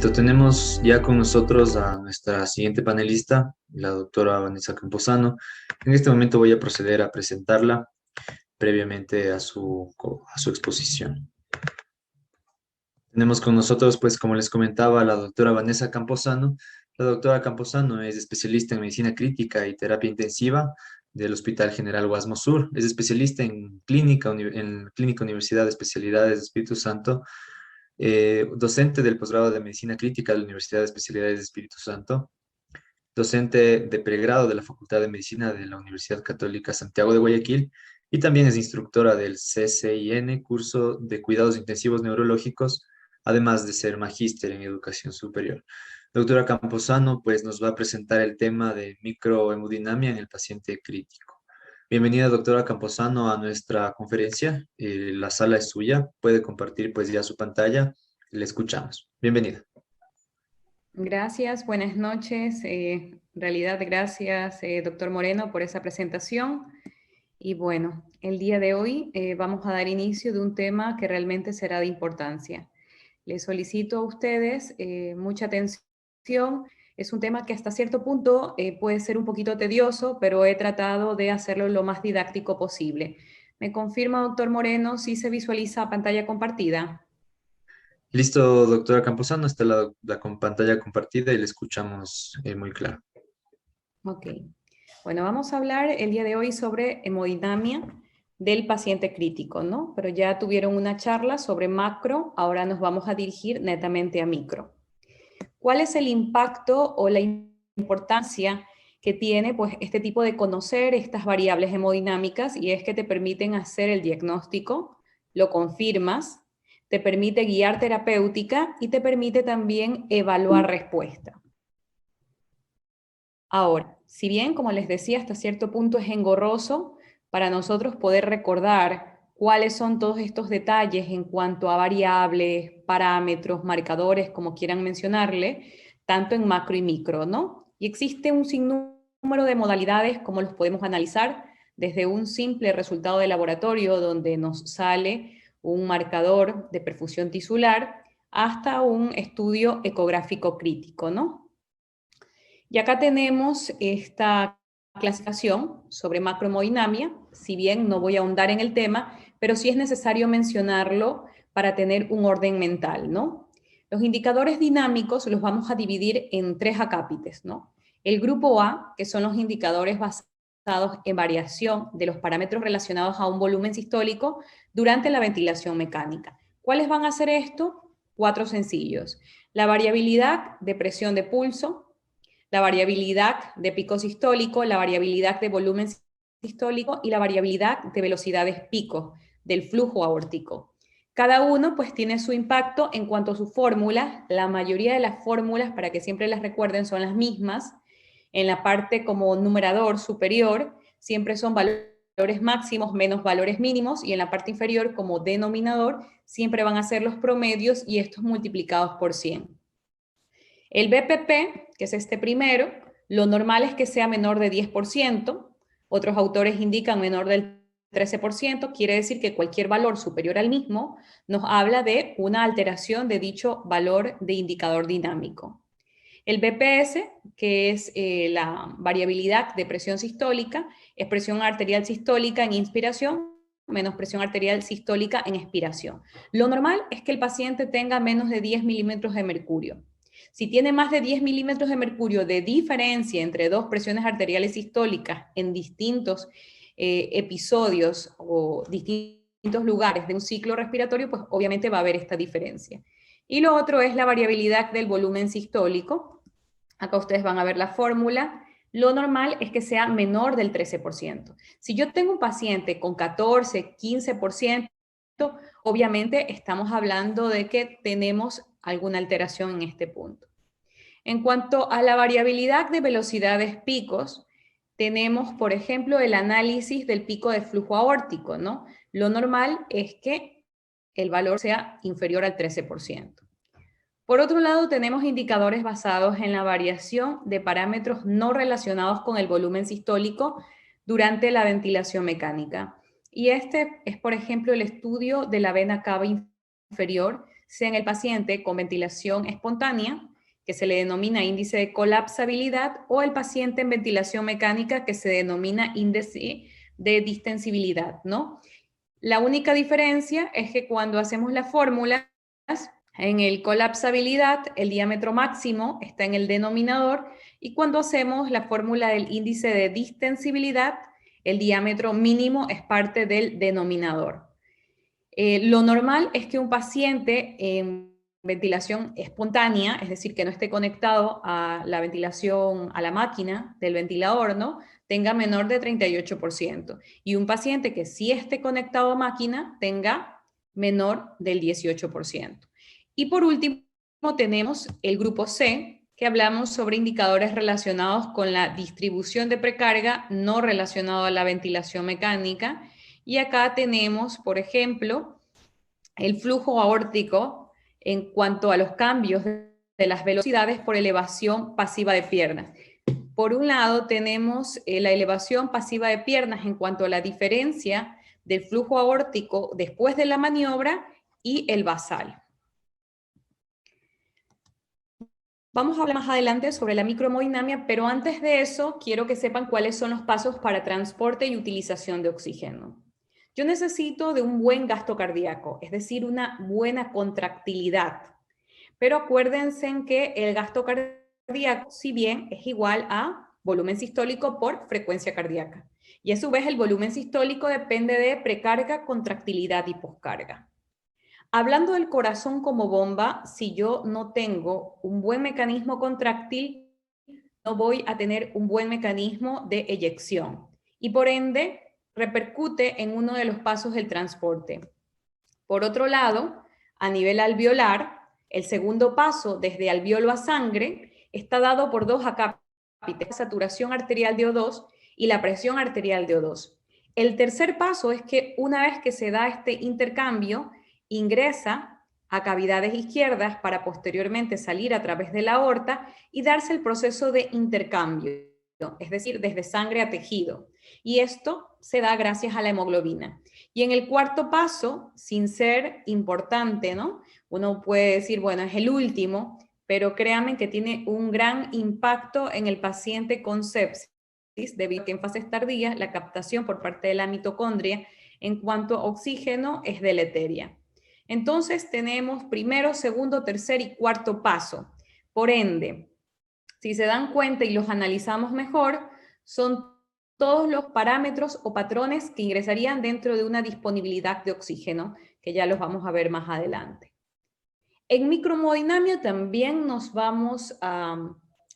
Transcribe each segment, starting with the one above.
Listo, tenemos ya con nosotros a nuestra siguiente panelista, la doctora Vanessa Camposano. En este momento voy a proceder a presentarla previamente a su exposición. Tenemos con nosotros, pues, como les comentaba, a la doctora Vanessa Camposano. La doctora Camposano es especialista en medicina crítica y terapia intensiva del Hospital General Guasmo Sur. Es especialista en clínica Universidad de Especialidades de Espíritu Santo, docente del posgrado de Medicina Crítica de la Universidad de Especialidades de Espíritu Santo, docente de pregrado de la Facultad de Medicina de la Universidad Católica Santiago de Guayaquil y también es instructora del CCIN, curso de cuidados intensivos neurológicos, además de ser magíster en educación superior. Doctora Camposano, pues nos va a presentar el tema de microhemodinamia en el paciente crítico. Bienvenida, doctora Camposano, a nuestra conferencia. La sala es suya. Puede compartir pues ya su pantalla. Le escuchamos. Bienvenida. Gracias, buenas noches. En realidad, gracias, doctor Moreno, por esa presentación. Y bueno, el día de hoy vamos a dar inicio de un tema que realmente será de importancia. Les solicito a ustedes mucha atención. Es un tema que hasta cierto punto puede ser un poquito tedioso, pero he tratado de hacerlo lo más didáctico posible. ¿Me confirma, doctor Moreno, si se visualiza pantalla compartida? Listo, doctora Camposano, está la pantalla compartida y le escuchamos muy claro. Ok. Bueno, vamos a hablar el día de hoy sobre hemodinamia del paciente crítico, ¿no? Pero ya tuvieron una charla sobre macro, ahora nos vamos a dirigir netamente a micro. ¿Cuál es el impacto o la importancia que tiene pues, este tipo de conocer estas variables hemodinámicas? Y es que te permiten hacer el diagnóstico, lo confirmas, te permite guiar terapéutica y te permite también evaluar respuesta. Ahora, si bien, como les decía, hasta cierto punto es engorroso para nosotros poder recordar cuáles son todos estos detalles en cuanto a variables, parámetros, marcadores, como quieran mencionarle, tanto en macro y micro, ¿no? Y existe un sinnúmero de modalidades como los podemos analizar, desde un simple resultado de laboratorio donde nos sale un marcador de perfusión tisular hasta un estudio ecográfico crítico, ¿no? Y acá tenemos esta clasificación sobre macrohemodinamia, si bien no voy a ahondar en el tema, pero sí es necesario mencionarlo para tener un orden mental, ¿no? Los indicadores dinámicos los vamos a dividir en tres acápites, ¿no? El grupo A, que son los indicadores basados en variación de los parámetros relacionados a un volumen sistólico durante la ventilación mecánica. ¿Cuáles van a ser esto? Cuatro sencillos. La variabilidad de presión de pulso, la variabilidad de pico sistólico, la variabilidad de volumen sistólico y la variabilidad de velocidades pico del flujo aórtico. Cada uno pues tiene su impacto en cuanto a sus fórmulas. La mayoría de las fórmulas, para que siempre las recuerden, son las mismas. En la parte como numerador superior siempre son valores máximos menos valores mínimos, y en la parte inferior como denominador siempre van a ser los promedios y estos multiplicados por 100. El BPP, que es este primero, lo normal es que sea menor de 10%, otros autores indican menor del 13%, quiere decir que cualquier valor superior al mismo nos habla de una alteración de dicho valor de indicador dinámico. El BPS, que es la variabilidad de presión sistólica, es presión arterial sistólica en inspiración menos presión arterial sistólica en expiración. Lo normal es que el paciente tenga menos de 10 milímetros de mercurio. Si tiene más de 10 milímetros de mercurio de diferencia entre dos presiones arteriales sistólicas en distintos episodios o distintos lugares de un ciclo respiratorio, pues obviamente va a haber esta diferencia. Y lo otro es la variabilidad del volumen sistólico. Acá ustedes van a ver la fórmula. Lo normal es que sea menor del 13%. Si yo tengo un paciente con 14, 15%, obviamente estamos hablando de que tenemos alguna alteración en este punto. En cuanto a la variabilidad de velocidades picos, tenemos, por ejemplo, el análisis del pico de flujo aórtico, ¿no? Lo normal es que el valor sea inferior al 13%. Por otro lado, tenemos indicadores basados en la variación de parámetros no relacionados con el volumen sistólico durante la ventilación mecánica. Y este es, por ejemplo, el estudio de la vena cava inferior sea en el paciente con ventilación espontánea, que se le denomina índice de colapsabilidad, o el paciente en ventilación mecánica, que se denomina índice de distensibilidad, ¿no? La única diferencia es que cuando hacemos las fórmulas, en el colapsabilidad, el diámetro máximo está en el denominador, y cuando hacemos la fórmula del índice de distensibilidad, el diámetro mínimo es parte del denominador. Lo normal es que un paciente en ventilación espontánea, es decir, que no esté conectado a la ventilación, a la máquina del ventilador, ¿no?, tenga menor de 38%. Y un paciente que sí esté conectado a máquina tenga menor del 18%. Y por último, tenemos el grupo C, que hablamos sobre indicadores relacionados con la distribución de precarga no relacionado a la ventilación mecánica. Y acá tenemos, por ejemplo, el flujo aórtico en cuanto a los cambios de las velocidades por elevación pasiva de piernas. Por un lado, tenemos la elevación pasiva de piernas en cuanto a la diferencia del flujo aórtico después de la maniobra y el basal. Vamos a hablar más adelante sobre la microhemodinamia, pero antes de eso quiero que sepan cuáles son los pasos para transporte y utilización de oxígeno. Yo necesito de un buen gasto cardíaco, es decir, una buena contractilidad. Pero acuérdense en que el gasto cardíaco, si bien es igual a volumen sistólico por frecuencia cardíaca. Y a su vez el volumen sistólico depende de precarga, contractilidad y poscarga. Hablando del corazón como bomba, si yo no tengo un buen mecanismo contráctil, no voy a tener un buen mecanismo de eyección. Y por ende, repercute en uno de los pasos del transporte. Por otro lado, a nivel alveolar, el segundo paso desde alveolo a sangre está dado por dos acápites, la saturación arterial de O2 y la presión arterial de O2. El tercer paso es que una vez que se da este intercambio, ingresa a cavidades izquierdas para posteriormente salir a través de la aorta y darse el proceso de intercambio, es decir, desde sangre a tejido. Y esto se da gracias a la hemoglobina. Y en el cuarto paso, sin ser importante, ¿no?, uno puede decir, bueno, es el último, pero créanme que tiene un gran impacto en el paciente con sepsis, debido a que en fases tardías la captación por parte de la mitocondria en cuanto a oxígeno es deleteria. Entonces tenemos primero, segundo, tercer y cuarto paso. Por ende, si se dan cuenta y los analizamos mejor, son todos los parámetros o patrones que ingresarían dentro de una disponibilidad de oxígeno, que ya los vamos a ver más adelante. En microhemodinamia también nos vamos a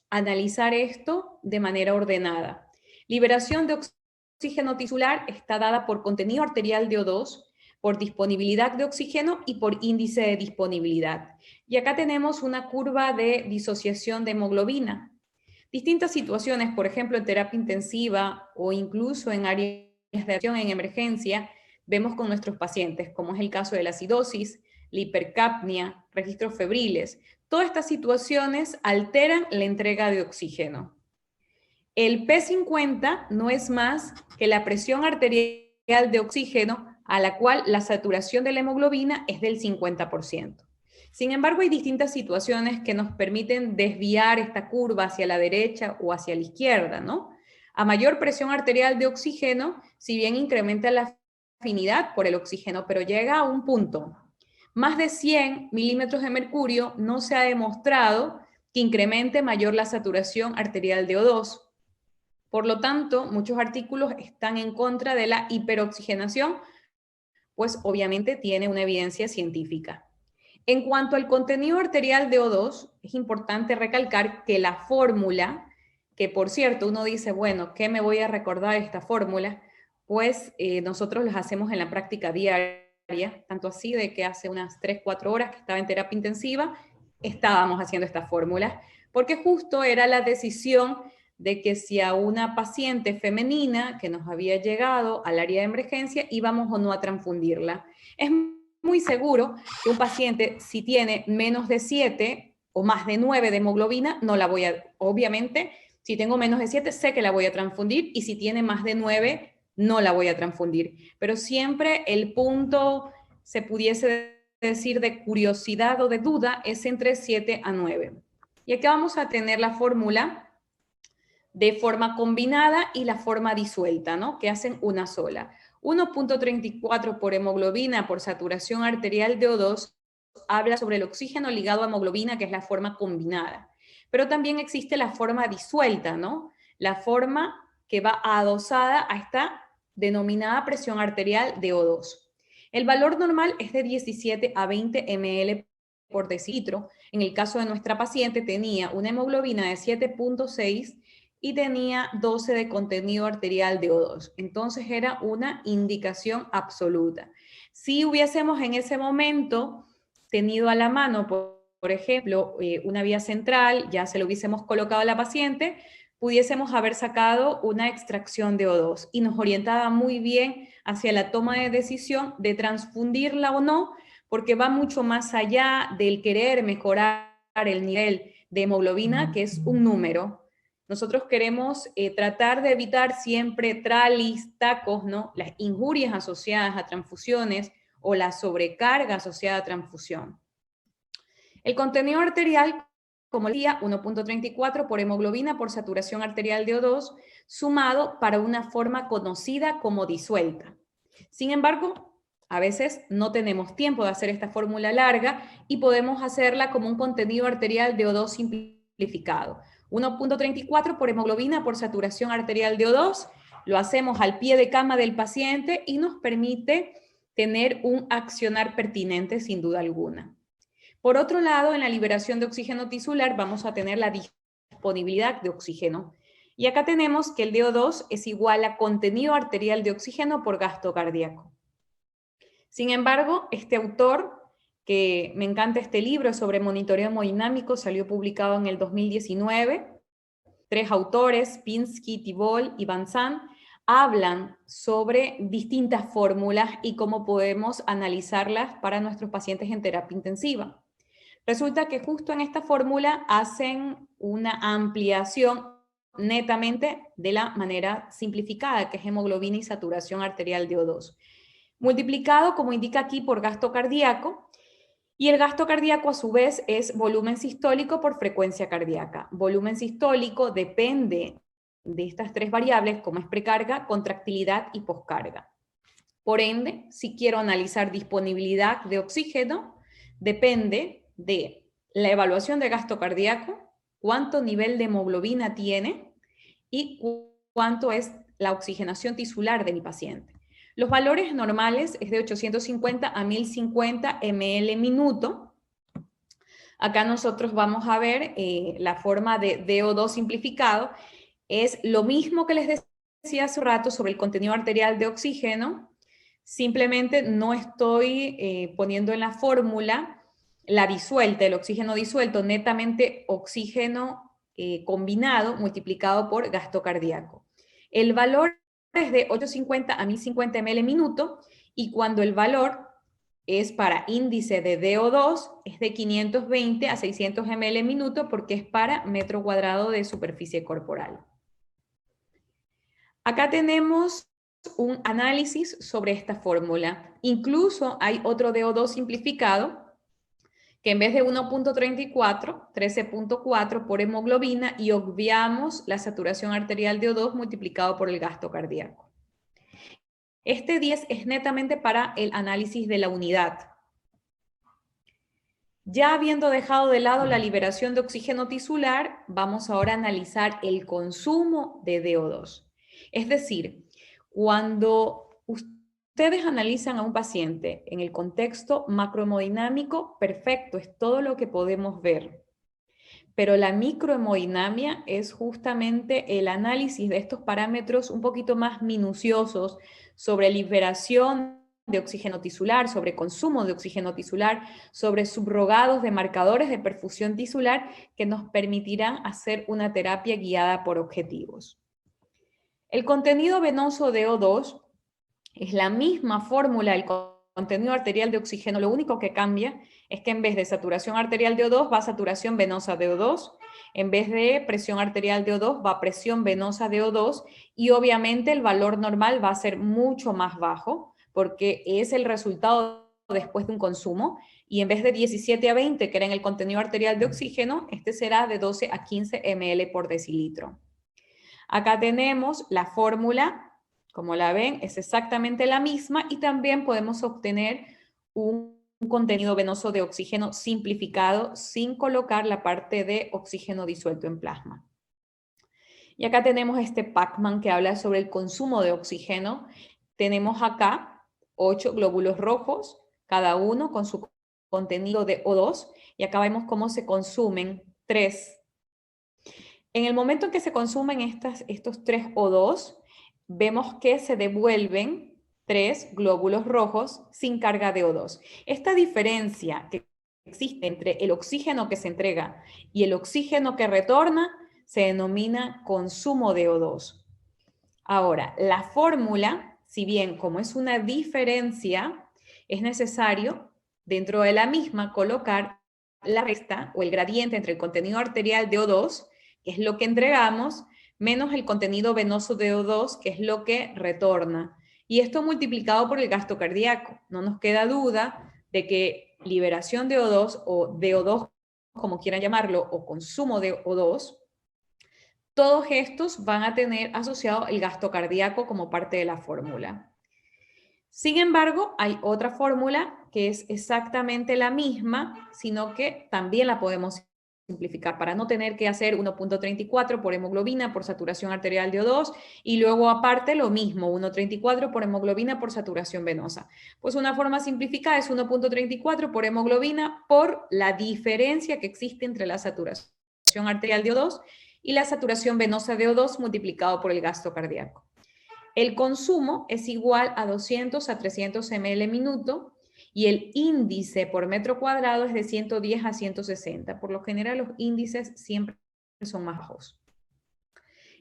analizar esto de manera ordenada. Liberación de oxígeno tisular está dada por contenido arterial de O2, por disponibilidad de oxígeno y por índice de disponibilidad. Y acá tenemos una curva de disociación de hemoglobina. Distintas situaciones, por ejemplo, en terapia intensiva o incluso en áreas de acción en emergencia, vemos con nuestros pacientes, como es el caso de la acidosis, la hipercapnia, registros febriles. Todas estas situaciones alteran la entrega de oxígeno. El P50 no es más que la presión arterial de oxígeno a la cual la saturación de la hemoglobina es del 50%. Sin embargo, hay distintas situaciones que nos permiten desviar esta curva hacia la derecha o hacia la izquierda, ¿no? A mayor presión arterial de oxígeno, si bien incrementa la afinidad por el oxígeno, pero llega a un punto. Más de 100 milímetros de mercurio no se ha demostrado que incremente mayor la saturación arterial de O2. Por lo tanto, muchos artículos están en contra de la hiperoxigenación, pues obviamente tiene una evidencia científica. En cuanto al contenido arterial de O2, es importante recalcar que la fórmula, que por cierto uno dice, bueno, ¿qué me voy a recordar de esta fórmula? Pues nosotros las hacemos en la práctica diaria, tanto así de que hace unas 3-4 horas que estaba en terapia intensiva, estábamos haciendo esta fórmula, porque justo era la decisión de que si a una paciente femenina que nos había llegado al área de emergencia íbamos o no a transfundirla. Es muy seguro que un paciente, si tiene menos de 7 o más de 9 de hemoglobina, no la voy a, obviamente, si tengo menos de 7, sé que la voy a transfundir, y si tiene más de 9, no la voy a transfundir. Pero siempre el punto se pudiese decir de curiosidad o de duda, es entre 7 a 9. Y aquí vamos a tener la fórmula de forma combinada y la forma disuelta, ¿no? Que hacen una sola. 1.34 por hemoglobina por saturación arterial de O2 habla sobre el oxígeno ligado a hemoglobina, que es la forma combinada. Pero también existe la forma disuelta, ¿no? La forma que va adosada a esta denominada presión arterial de O2. El valor normal es de 17 a 20 ml por decilitro. En el caso de nuestra paciente tenía una hemoglobina de 7.6 y tenía 12 de contenido arterial de O2. Entonces era una indicación absoluta. Si hubiésemos en ese momento tenido a la mano, por ejemplo, una vía central, ya se lo hubiésemos colocado a la paciente, pudiésemos haber sacado una extracción de O2 y nos orientaba muy bien hacia la toma de decisión de transfundirla o no, porque va mucho más allá del querer mejorar el nivel de hemoglobina, que es un número. Nosotros queremos tratar de evitar siempre tralis, tacos, ¿no? Las injurias asociadas a transfusiones o la sobrecarga asociada a transfusión. El contenido arterial, como decía, 1.34 por hemoglobina por saturación arterial de O2, sumado para una forma conocida como disuelta. Sin embargo, a veces no tenemos tiempo de hacer esta fórmula larga y podemos hacerla como un contenido arterial de O2 simplificado. 1.34 por hemoglobina por saturación arterial de O2, lo hacemos al pie de cama del paciente y nos permite tener un accionar pertinente sin duda alguna. Por otro lado, en la liberación de oxígeno tisular vamos a tener la disponibilidad de oxígeno. Y acá tenemos que el DO2 es igual a contenido arterial de oxígeno por gasto cardíaco. Sin embargo, este autor, que me encanta este libro sobre monitoreo hemodinámico, salió publicado en el 2019. 3 autores, Pinsky, Tibol y Van Zandt, hablan sobre distintas fórmulas y cómo podemos analizarlas para nuestros pacientes en terapia intensiva. Resulta que justo en esta fórmula hacen una ampliación netamente de la manera simplificada, que es hemoglobina y saturación arterial de O2. Multiplicado, como indica aquí, por gasto cardíaco, y el gasto cardíaco a su vez es volumen sistólico por frecuencia cardíaca. Volumen sistólico depende de estas 3 variables, como es precarga, contractilidad y poscarga. Por ende, si quiero analizar disponibilidad de oxígeno, depende de la evaluación de gasto cardíaco, cuánto nivel de hemoglobina tiene y cuánto es la oxigenación tisular de mi paciente. Los valores normales es de 850 a 1050 ml minuto. Acá nosotros vamos a ver la forma de DO2 simplificado. Es lo mismo que les decía hace un rato sobre el contenido arterial de oxígeno. Simplemente no estoy poniendo en la fórmula la disuelta, el oxígeno disuelto, netamente oxígeno combinado multiplicado por gasto cardíaco. El valor es de 850 a 1050 ml minuto y cuando el valor es para índice de DO2 es de 520 a 600 ml minuto porque es para metro cuadrado de superficie corporal. Acá tenemos un análisis sobre esta fórmula. Incluso hay otro DO2 simplificado que en vez de 1.34, 13.4 por hemoglobina y obviamos la saturación arterial de O2 multiplicado por el gasto cardíaco. Este 10 es netamente para el análisis de la unidad. Ya habiendo dejado de lado la liberación de oxígeno tisular, vamos ahora a analizar el consumo de DO2. Es decir, cuando ustedes analizan a un paciente en el contexto macrohemodinámico, perfecto, es todo lo que podemos ver. Pero la microhemodinamia es justamente el análisis de estos parámetros un poquito más minuciosos sobre liberación de oxígeno tisular, sobre consumo de oxígeno tisular, sobre subrogados de marcadores de perfusión tisular que nos permitirán hacer una terapia guiada por objetivos. El contenido venoso de O2 es la misma fórmula del contenido arterial de oxígeno, lo único que cambia es que en vez de saturación arterial de O2 va saturación venosa de O2, en vez de presión arterial de O2 va presión venosa de O2 y obviamente el valor normal va a ser mucho más bajo porque es el resultado después de un consumo, y en vez de 17 a 20, que era en el contenido arterial de oxígeno, este será de 12 a 15 ml por decilitro. Acá tenemos la fórmula, como la ven, es exactamente la misma, y también podemos obtener un contenido venoso de oxígeno simplificado sin colocar la parte de oxígeno disuelto en plasma. Y acá tenemos este Pacman que habla sobre el consumo de oxígeno. Tenemos acá 8 glóbulos rojos, cada uno con su contenido de O2, y acá vemos cómo se consumen 3. En el momento en que se consumen estos 3 O2, vemos que se devuelven 3 glóbulos rojos sin carga de O2. Esta diferencia que existe entre el oxígeno que se entrega y el oxígeno que retorna se denomina consumo de O2. Ahora, la fórmula, si bien como es una diferencia, es necesario dentro de la misma colocar la resta o el gradiente entre el contenido arterial de O2, que es lo que entregamos, menos el contenido venoso de O2, que es lo que retorna. Y esto multiplicado por el gasto cardíaco. No nos queda duda de que liberación de O2 o de O2, como quieran llamarlo, o consumo de O2, todos estos van a tener asociado el gasto cardíaco como parte de la fórmula. Sin embargo, hay otra fórmula que es exactamente la misma, sino que también la podemos simplificar para no tener que hacer 1.34 por hemoglobina por saturación arterial de O2 y luego aparte lo mismo, 1.34 por hemoglobina por saturación venosa. Pues una forma simplificada es 1.34 por hemoglobina por la diferencia que existe entre la saturación arterial de O2 y la saturación venosa de O2 multiplicado por el gasto cardíaco. El consumo es igual a 200 a 300 ml minuto y el índice por metro cuadrado es de 110 a 160. Por lo general los índices siempre son más bajos.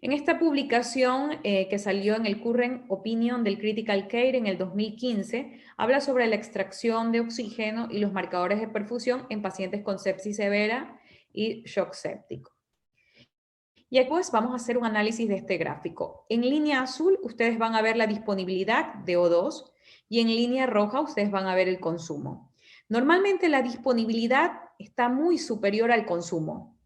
En esta publicación que salió en el Current Opinion del Critical Care en el 2015, habla sobre la extracción de oxígeno y los marcadores de perfusión en pacientes con sepsis severa y shock séptico. Y aquí pues vamos a hacer un análisis de este gráfico. En línea azul ustedes van a ver la disponibilidad de O2 y en línea roja ustedes van a ver el consumo. Normalmente la disponibilidad está muy superior al consumo.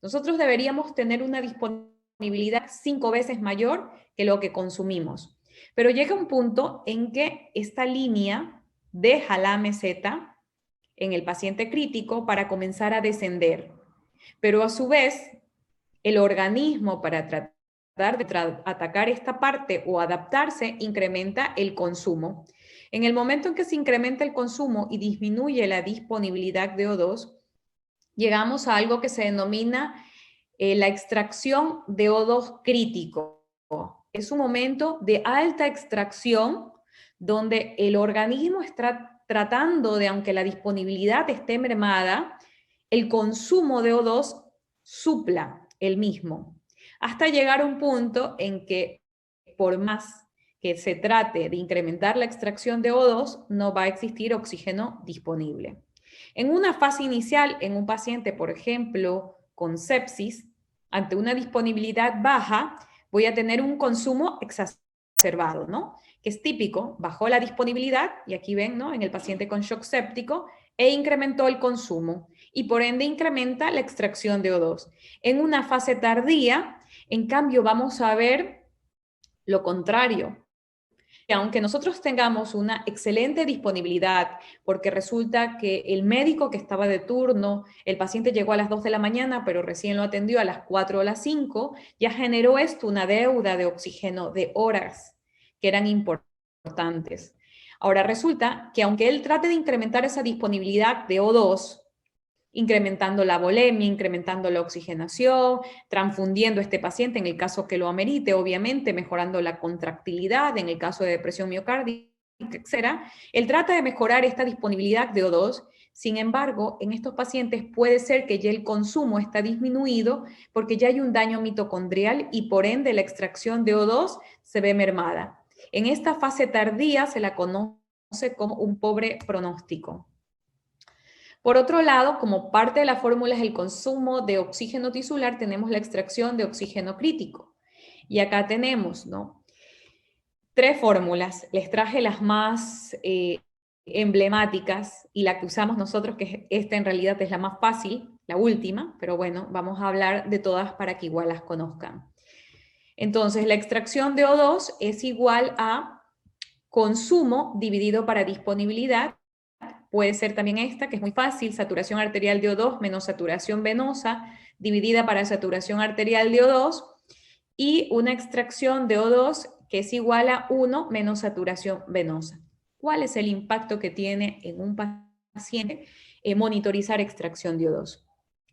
Nosotros deberíamos tener una disponibilidad 5 veces mayor que lo que consumimos. Pero llega un punto en que esta línea deja la meseta en el paciente crítico para comenzar a descender. Pero a su vez, el organismo para tratar de atacar esta parte o adaptarse incrementa el consumo. En el momento en que se incrementa el consumo y disminuye la disponibilidad de O2, llegamos a algo que se denomina la extracción de O2 crítico. Es un momento de alta extracción donde el organismo está tratando de, aunque la disponibilidad esté mermada, el consumo de O2 supla el mismo, hasta llegar a un punto en que por más que se trate de incrementar la extracción de O2, no va a existir oxígeno disponible. En una fase inicial, en un paciente, por ejemplo, con sepsis, ante una disponibilidad baja, voy a tener un consumo exacerbado, ¿no? Que es típico, bajó la disponibilidad, y aquí ven, ¿no? En el paciente con shock séptico, e incrementó el consumo, y por ende incrementa la extracción de O2. En una fase tardía, en cambio, vamos a ver lo contrario. Aunque nosotros tengamos una excelente disponibilidad, porque resulta que el médico que estaba de turno, el paciente llegó a las 2 de la mañana, pero recién lo atendió a las 4 o las 5, ya generó esto una deuda de oxígeno de horas que eran importantes. Ahora resulta que aunque él trate de incrementar esa disponibilidad de O2, incrementando la volemia, incrementando la oxigenación, transfundiendo a este paciente en el caso que lo amerite, obviamente mejorando la contractilidad en el caso de depresión miocárdica, etc. Él trata de mejorar esta disponibilidad de O2, sin embargo, en estos pacientes puede ser que ya el consumo está disminuido porque ya hay un daño mitocondrial y por ende la extracción de O2 se ve mermada. En esta fase tardía se la conoce como un pobre pronóstico. Por otro lado, como parte de la fórmula es el consumo de oxígeno tisular, tenemos la extracción de oxígeno crítico. Y acá tenemos, ¿no? 3 fórmulas. Les traje las más emblemáticas, y la que usamos nosotros, que esta en realidad es la más fácil, la última, pero bueno, vamos a hablar de todas para que igual las conozcan. Entonces, la extracción de O2 es igual a consumo dividido para disponibilidad. Puede ser también esta, que es muy fácil, saturación arterial de O2 menos saturación venosa, dividida para saturación arterial de O2, y una extracción de O2 que es igual a 1 menos saturación venosa. ¿Cuál es el impacto que tiene en un paciente monitorizar extracción de O2?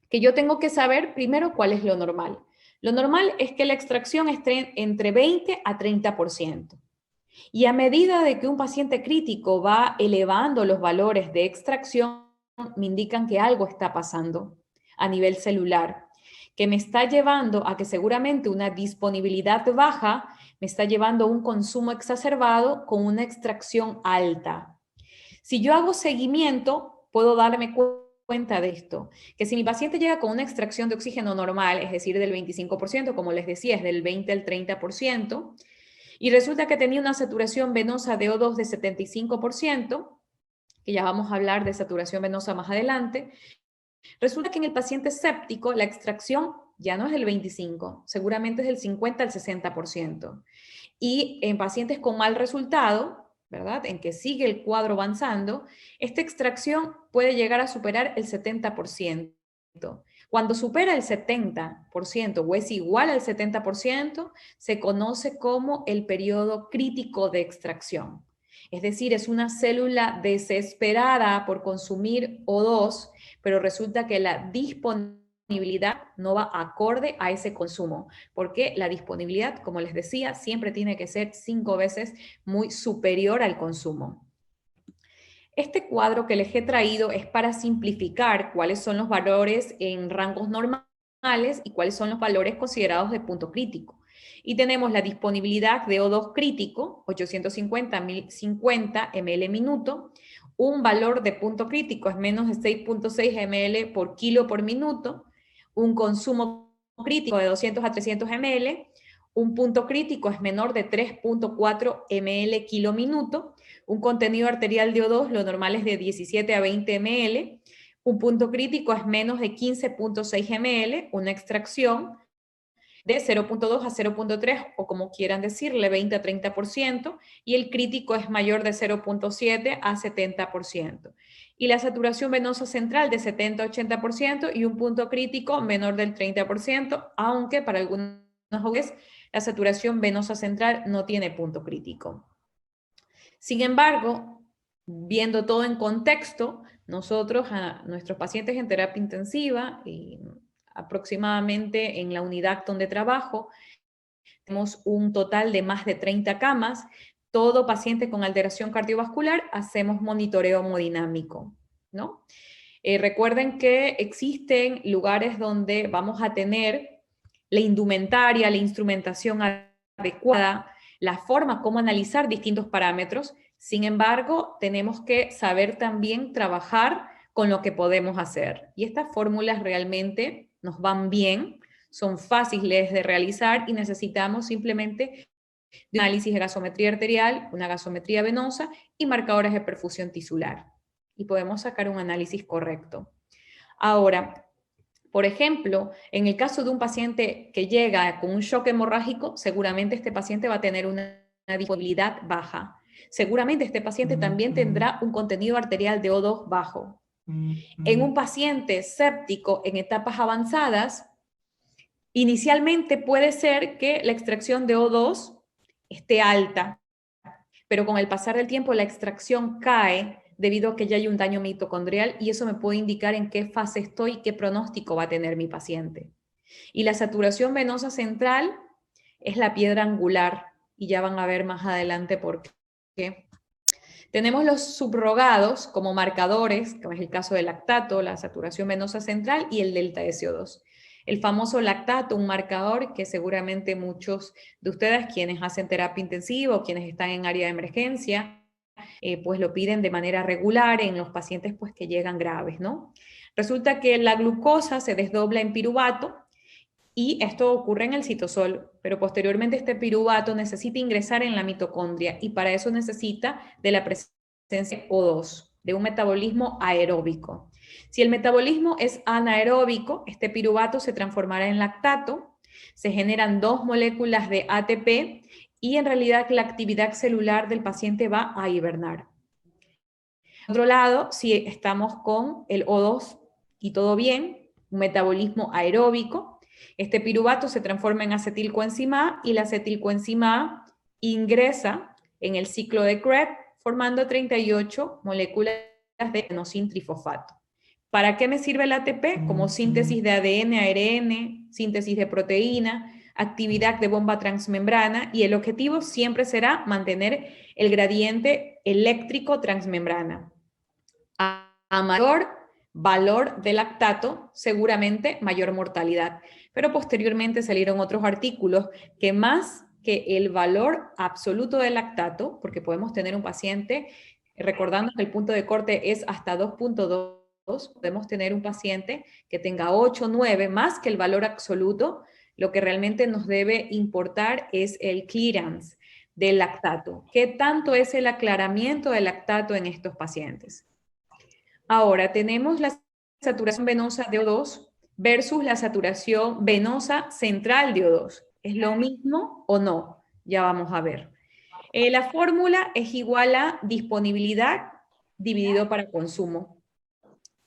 Que yo tengo que saber primero cuál es lo normal. Lo normal es que la extracción esté entre 20 a 30%. Y a medida de que un paciente crítico va elevando los valores de extracción, me indican que algo está pasando a nivel celular, que me está llevando a que seguramente una disponibilidad baja me está llevando a un consumo exacerbado con una extracción alta. Si yo hago seguimiento, puedo darme cuenta de esto, que si mi paciente llega con una extracción de oxígeno normal, es decir, del 25%, como les decía, es del 20 al 30%, y resulta que tenía una saturación venosa de O2 de 75%, que ya vamos a hablar de saturación venosa más adelante, resulta que en el paciente séptico la extracción ya no es del 25, seguramente es del 50 al 60%. Y en pacientes con mal resultado, ¿verdad? En que sigue el cuadro avanzando, esta extracción puede llegar a superar el 70%. Cuando supera el 70% o es igual al 70%, se conoce como el periodo crítico de extracción. Es decir, es una célula desesperada por consumir O2, pero resulta que la disponibilidad no va acorde a ese consumo, porque la disponibilidad, como les decía, siempre tiene que ser 5 veces muy superior al consumo. Este cuadro que les he traído es para simplificar cuáles son los valores en rangos normales y cuáles son los valores considerados de punto crítico. Y tenemos la disponibilidad de O2 crítico, 850 1050 ml minuto. Un valor de punto crítico es menos de 6.6 ml por kilo por minuto. Un consumo crítico de 200 a 300 ml. Un punto crítico es menor de 3.4 ml kilo minuto. Un contenido arterial de O2, lo normal es de 17 a 20 ml. Un punto crítico es menos de 15.6 ml. Una extracción de 0.2 a 0.3, o como quieran decirle, 20 a 30%, y el crítico es mayor de 0.7 a 70%. Y la saturación venosa central de 70 a 80% y un punto crítico menor del 30%, aunque para algunos OGs la saturación venosa central no tiene punto crítico. Sin embargo, viendo todo en contexto, nosotros a nuestros pacientes en terapia intensiva, y aproximadamente en la unidad donde trabajo, tenemos un total de más de 30 camas. Todo paciente con alteración cardiovascular hacemos monitoreo hemodinámico, ¿no? Recuerden que existen lugares donde vamos a tener la indumentaria, la instrumentación adecuada, la forma como analizar distintos parámetros. Sin embargo, tenemos que saber también trabajar con lo que podemos hacer. Y estas fórmulas realmente nos van bien, son fáciles de realizar y necesitamos simplemente de un análisis de gasometría arterial, una gasometría venosa y marcadores de perfusión tisular. Y podemos sacar un análisis correcto. Ahora, por ejemplo, en el caso de un paciente que llega con un shock hemorrágico, seguramente este paciente va a tener una disponibilidad baja. Seguramente este paciente también tendrá un contenido arterial de O2 bajo. En un paciente séptico en etapas avanzadas, inicialmente puede ser que la extracción de O2 esté alta, pero con el pasar del tiempo la extracción cae debido a que ya hay un daño mitocondrial y eso me puede indicar en qué fase estoy y qué pronóstico va a tener mi paciente. Y la saturación venosa central es la piedra angular y ya van a ver más adelante por qué. Tenemos los subrogados como marcadores, como es el caso del lactato, la saturación venosa central y el delta SO2. El famoso lactato, un marcador que seguramente muchos de ustedes, quienes hacen terapia intensiva o quienes están en área de emergencia, pues lo piden de manera regular en los pacientes pues, que llegan graves, ¿no? Resulta que la glucosa se desdobla en piruvato y esto ocurre en el citosol, pero posteriormente este piruvato necesita ingresar en la mitocondria y para eso necesita de la presencia O2, de un metabolismo aeróbico. Si el metabolismo es anaeróbico, este piruvato se transformará en lactato, se generan 2 moléculas de ATP y en realidad la actividad celular del paciente va a hibernar. Por otro lado, si estamos con el O2 y todo bien, un metabolismo aeróbico, este piruvato se transforma en acetilcoenzima A y la acetilcoenzima A ingresa en el ciclo de Krebs formando 38 moléculas de adenosín trifosfato. ¿Para qué me sirve el ATP? Como síntesis de ADN, ARN, síntesis de proteína, actividad de bomba transmembrana, y el objetivo siempre será mantener el gradiente eléctrico transmembrana. A mayor valor de lactato, seguramente mayor mortalidad. Pero posteriormente salieron otros artículos que más que el valor absoluto del lactato, porque podemos tener un paciente, recordando que el punto de corte es hasta 2.2, podemos tener un paciente que tenga 8, 9, más que el valor absoluto. Lo que realmente nos debe importar es el clearance del lactato. ¿Qué tanto es el aclaramiento del lactato en estos pacientes? Ahora tenemos la saturación venosa de O2 versus la saturación venosa central de O2. ¿Es lo mismo o no? Ya vamos a ver. La fórmula es igual a disponibilidad dividido para consumo.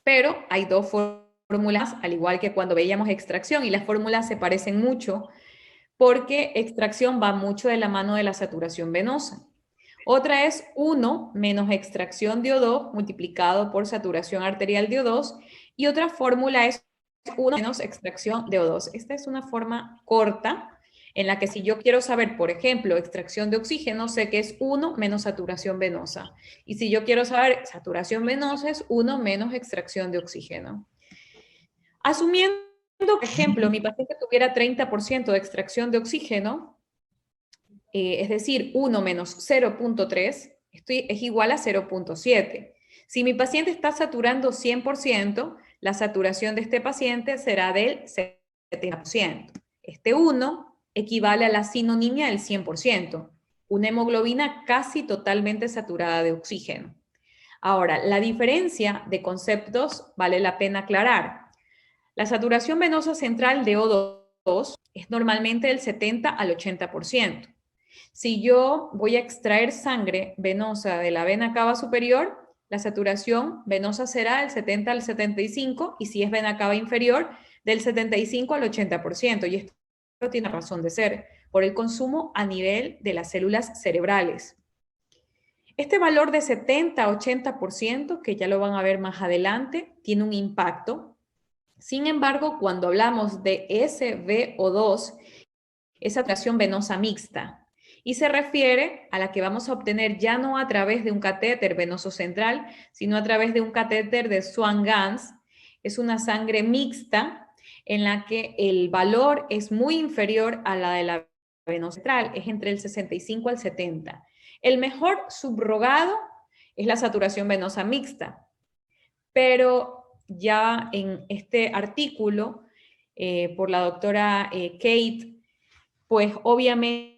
Pero hay dos fórmulas, al igual que cuando veíamos extracción, y las fórmulas se parecen mucho porque extracción va mucho de la mano de la saturación venosa. Otra es 1 menos extracción de O2 multiplicado por saturación arterial de O2, y otra fórmula es 1 menos extracción de O2. Esta es una forma corta en la que si yo quiero saber, por ejemplo, extracción de oxígeno, sé que es 1 menos saturación venosa. Y si yo quiero saber saturación venosa, es 1 menos extracción de oxígeno. Asumiendo, por ejemplo, mi paciente tuviera 30% de extracción de oxígeno, es decir, 1 menos 0.3, es igual a 0.7. Si mi paciente está saturando 100%, la saturación de este paciente será del 70%. Este 1 equivale a la sinonimia del 100%, una hemoglobina casi totalmente saturada de oxígeno. Ahora, la diferencia de conceptos vale la pena aclarar. La saturación venosa central de O2 es normalmente del 70 al 80%. Si yo voy a extraer sangre venosa de la vena cava superior, la saturación venosa será del 70 al 75%, y si es vena cava inferior, del 75 al 80%. Y esto tiene razón de ser, por el consumo a nivel de las células cerebrales. Este valor de 70 a 80%, que ya lo van a ver más adelante, tiene un impacto. Sin embargo, cuando hablamos de SVO2, es saturación venosa mixta, y se refiere a la que vamos a obtener ya no a través de un catéter venoso central, sino a través de un catéter de Swan-Ganz. Es una sangre mixta en la que el valor es muy inferior a la de la venosa central, es entre el 65 al 70. El mejor subrogado es la saturación venosa mixta, pero ya en este artículo por la doctora Kate, pues obviamente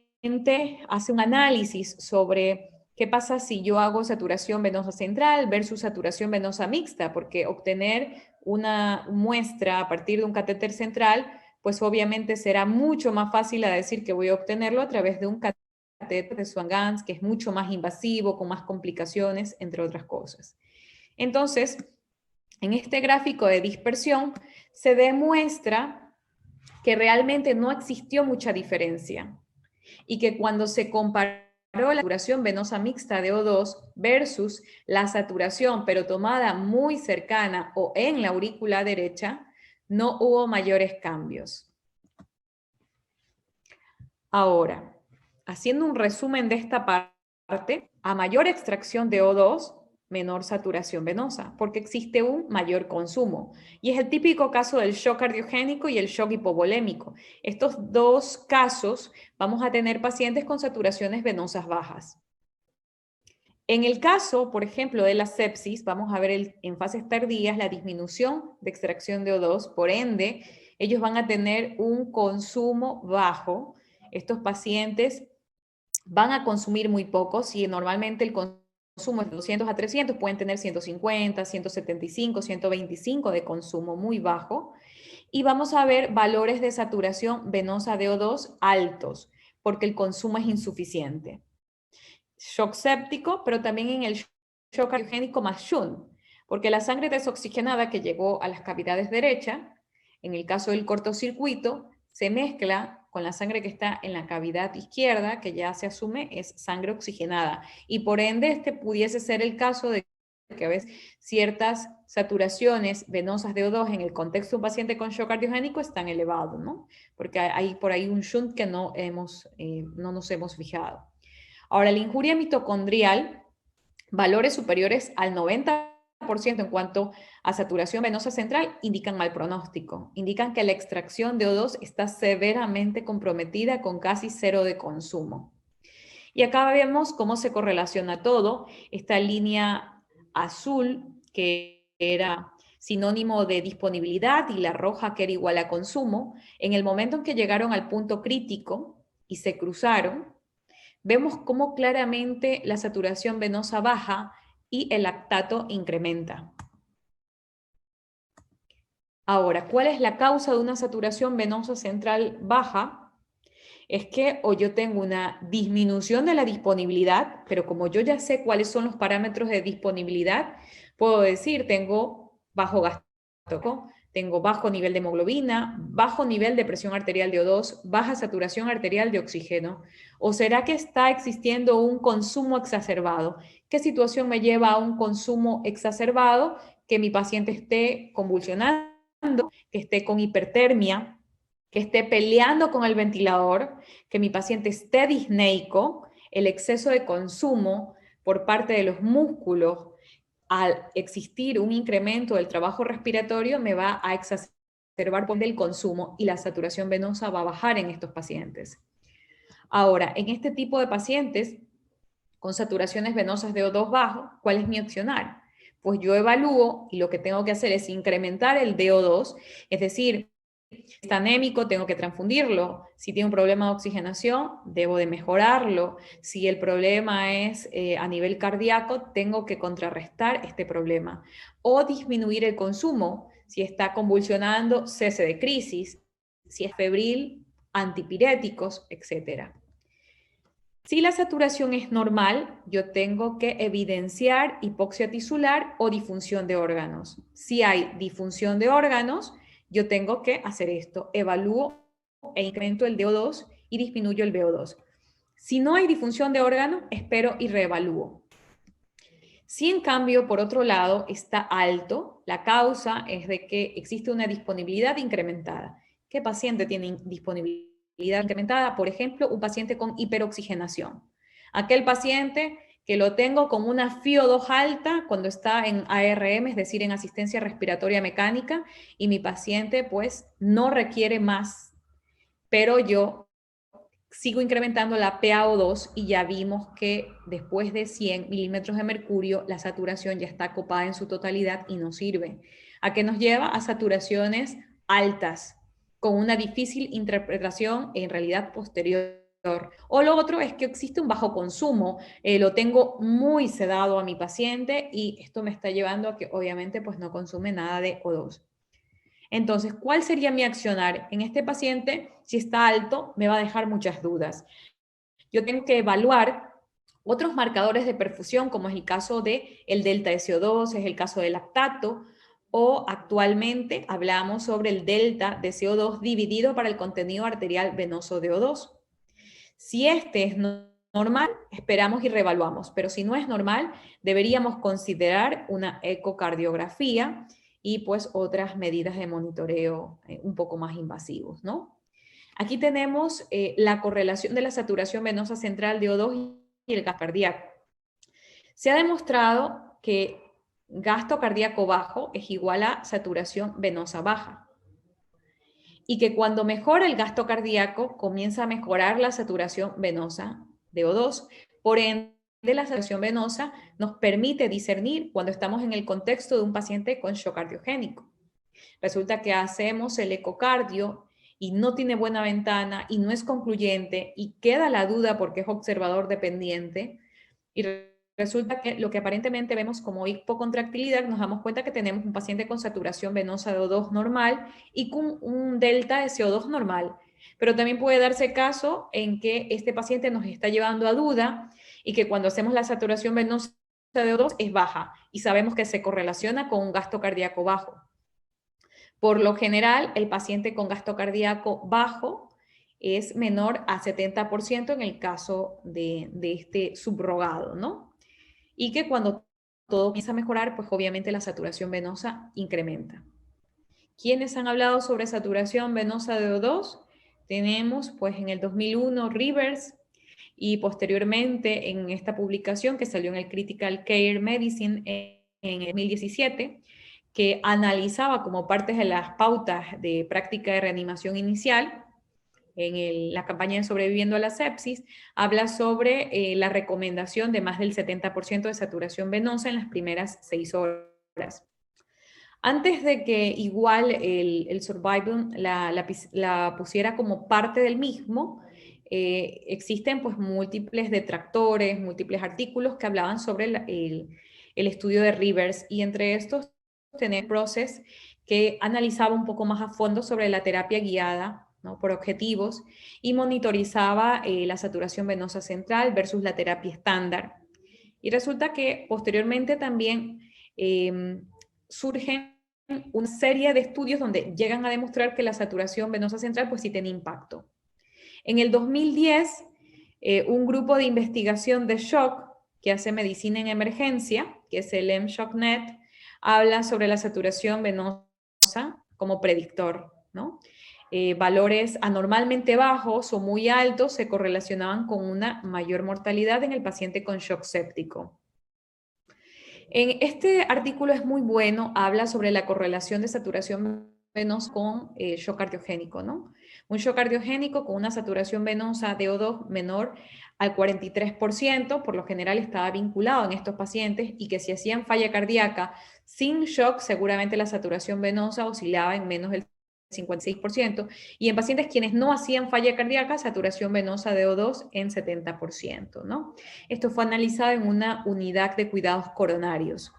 hace un análisis sobre qué pasa si yo hago saturación venosa central versus saturación venosa mixta, porque obtener una muestra a partir de un catéter central, pues obviamente será mucho más fácil a decir que voy a obtenerlo a través de un catéter de Swan-Ganz, que es mucho más invasivo, con más complicaciones, entre otras cosas. Entonces, en este gráfico de dispersión se demuestra que realmente no existió mucha diferencia y que cuando se comparó la saturación venosa mixta de O2 versus la saturación, pero tomada muy cercana o en la aurícula derecha, no hubo mayores cambios. Ahora, haciendo un resumen de esta parte, a mayor extracción de O2, menor saturación venosa, porque existe un mayor consumo. Y es el típico caso del shock cardiogénico y el shock hipovolémico. Estos dos casos vamos a tener pacientes con saturaciones venosas bajas. En el caso, por ejemplo, de la sepsis, vamos a ver en fases tardías la disminución de extracción de O2, por ende, ellos van a tener un consumo bajo. Estos pacientes van a consumir muy poco, si normalmente el consumo consumo es de 200 a 300, pueden tener 150, 175, 125 de consumo muy bajo. Y vamos a ver valores de saturación venosa de O2 altos, porque el consumo es insuficiente. Shock séptico, pero también en el shock cardiogénico más shunt, porque la sangre desoxigenada que llegó a las cavidades derechas, en el caso del cortocircuito, se mezcla con la sangre que está en la cavidad izquierda, que ya se asume es sangre oxigenada. Y por ende, este pudiese ser el caso de que a veces ciertas saturaciones venosas de O2 en el contexto de un paciente con shock cardiogénico están elevados, ¿no? Porque hay por ahí un shunt que no nos hemos fijado. Ahora, la injuria mitocondrial, valores superiores al 90% en cuanto a saturación venosa central, indican mal pronóstico. Indican que la extracción de O2 está severamente comprometida con casi cero de consumo. Y acá vemos cómo se correlaciona todo. Esta línea azul, que era sinónimo de disponibilidad, y la roja, que era igual a consumo, en el momento en que llegaron al punto crítico y se cruzaron, vemos cómo claramente la saturación venosa baja y el lactato incrementa. Ahora, ¿cuál es la causa de una saturación venosa central baja? Es que o yo tengo una disminución de la disponibilidad, pero como yo ya sé cuáles son los parámetros de disponibilidad, puedo decir, tengo bajo gasto, tengo bajo nivel de hemoglobina, bajo nivel de presión arterial de O2, baja saturación arterial de oxígeno. ¿O será que está existiendo un consumo exacerbado? ¿Qué situación me lleva a un consumo exacerbado? Que mi paciente esté convulsionando, que esté con hipertermia, que esté peleando con el ventilador, que mi paciente esté disneico. El exceso de consumo por parte de los músculos, al existir un incremento del trabajo respiratorio, me va a exacerbar el consumo y la saturación venosa va a bajar en estos pacientes. Ahora, en este tipo de pacientes con saturaciones venosas de O2 bajo, ¿cuál es mi opcional? Pues yo evalúo y lo que tengo que hacer es incrementar el DO2, es decir, está anémico, tengo que transfundirlo. Si tiene un problema de oxigenación, debo de mejorarlo. Si el problema es a nivel cardíaco, tengo que contrarrestar este problema. O disminuir el consumo. Si está convulsionando, cese de crisis. Si es febril, antipiréticos, etc. Si la saturación es normal, yo tengo que evidenciar hipoxia tisular o disfunción de órganos. Si hay disfunción de órganos, yo tengo que hacer esto. Evalúo e incremento el DO2 y disminuyo el VO2. Si no hay disfunción de órgano, espero y reevalúo. Si en cambio, por otro lado, está alto, la causa es de que existe una disponibilidad incrementada. ¿Qué paciente tiene disponibilidad incrementada? Por ejemplo, un paciente con hiperoxigenación. Aquel paciente que lo tengo con una FiO2 alta cuando está en ARM, es decir, en asistencia respiratoria mecánica, y mi paciente pues no requiere más, pero yo sigo incrementando la PaO2 y ya vimos que después de 100 milímetros de mercurio la saturación ya está copada en su totalidad y no sirve. ¿A qué nos lleva? A saturaciones altas, con una difícil interpretación en realidad posterior. O lo otro es que existe un bajo consumo, lo tengo muy sedado a mi paciente y esto me está llevando a que obviamente pues no consume nada de O2. Entonces, ¿cuál sería mi accionar? En este paciente, si está alto, me va a dejar muchas dudas. Yo tengo que evaluar otros marcadores de perfusión, como es el caso de el delta de CO2, es el caso del lactato, o actualmente hablamos sobre el delta de CO2 dividido para el contenido arterial venoso de O2. Si este es normal, esperamos y reevaluamos, pero si no es normal, deberíamos considerar una ecocardiografía y pues otras medidas de monitoreo un poco más invasivos, ¿no? Aquí tenemos la correlación de la saturación venosa central de O2 y el gasto cardíaco. Se ha demostrado que gasto cardíaco bajo es igual a saturación venosa baja y que cuando mejora el gasto cardíaco comienza a mejorar la saturación venosa de O2. Por ende, la saturación venosa nos permite discernir cuando estamos en el contexto de un paciente con shock cardiogénico. Resulta que hacemos el ecocardio y no tiene buena ventana y no es concluyente y queda la duda porque es observador dependiente y resulta que lo que aparentemente vemos como hipocontractilidad, nos damos cuenta que tenemos un paciente con saturación venosa de O2 normal y con un delta de CO2 normal. Pero también puede darse caso en que este paciente nos está llevando a duda y que cuando hacemos la saturación venosa de O2 es baja y sabemos que se correlaciona con un gasto cardíaco bajo. Por lo general, el paciente con gasto cardíaco bajo es menor a 70% en el caso de este subrogado, ¿no? Y que cuando todo comienza a mejorar, pues obviamente la saturación venosa incrementa. ¿Quiénes han hablado sobre saturación venosa de O2? Tenemos pues en el 2001 Rivers y posteriormente en esta publicación que salió en el Critical Care Medicine en el 2017, que analizaba como parte de las pautas de práctica de reanimación inicial en la campaña de Sobreviviendo a la Sepsis, habla sobre la recomendación de más del 70% de saturación venosa en las primeras 6 horas. Antes de que igual el Survivor la pusiera como parte del mismo, existen pues múltiples detractores, múltiples artículos que hablaban sobre el estudio de Rivers, y entre estos tenemos Process, que analizaba un poco más a fondo sobre la terapia guiada, ¿no?, por objetivos, y monitorizaba la saturación venosa central versus la terapia estándar. Y resulta que posteriormente también surgen una serie de estudios donde llegan a demostrar que la saturación venosa central pues sí tiene impacto. En el 2010, un grupo de investigación de shock que hace medicina en emergencia, que es el MShockNet, habla sobre la saturación venosa como predictor, ¿no? Valores anormalmente bajos o muy altos se correlacionaban con una mayor mortalidad en el paciente con shock séptico. En este artículo es muy bueno, habla sobre la correlación de saturación venosa con shock cardiogénico, ¿no? Un shock cardiogénico con una saturación venosa de O2 menor al 43%, por lo general estaba vinculado en estos pacientes, y que si hacían falla cardíaca sin shock, seguramente la saturación venosa oscilaba en menos del 56%, y en pacientes quienes no hacían falla cardíaca, saturación venosa de O2 en 70%, ¿no? Esto fue analizado en una unidad de cuidados coronarios.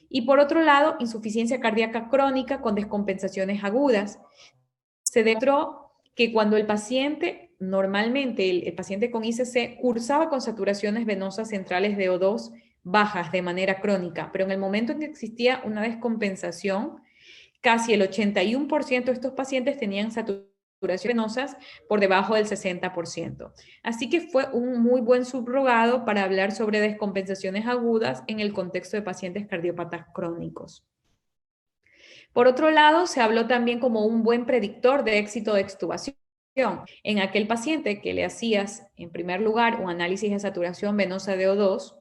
Y por otro lado, insuficiencia cardíaca crónica con descompensaciones agudas. Se demostró que cuando el paciente, normalmente el paciente con ICC, cursaba con saturaciones venosas centrales de O2 bajas de manera crónica, pero en el momento en que existía una descompensación, casi el 81% de estos pacientes tenían saturaciones venosas por debajo del 60%. Así que fue un muy buen subrogado para hablar sobre descompensaciones agudas en el contexto de pacientes cardiópatas crónicos. Por otro lado, se habló también como un buen predictor de éxito de extubación. En aquel paciente que le hacías, en primer lugar, un análisis de saturación venosa de O2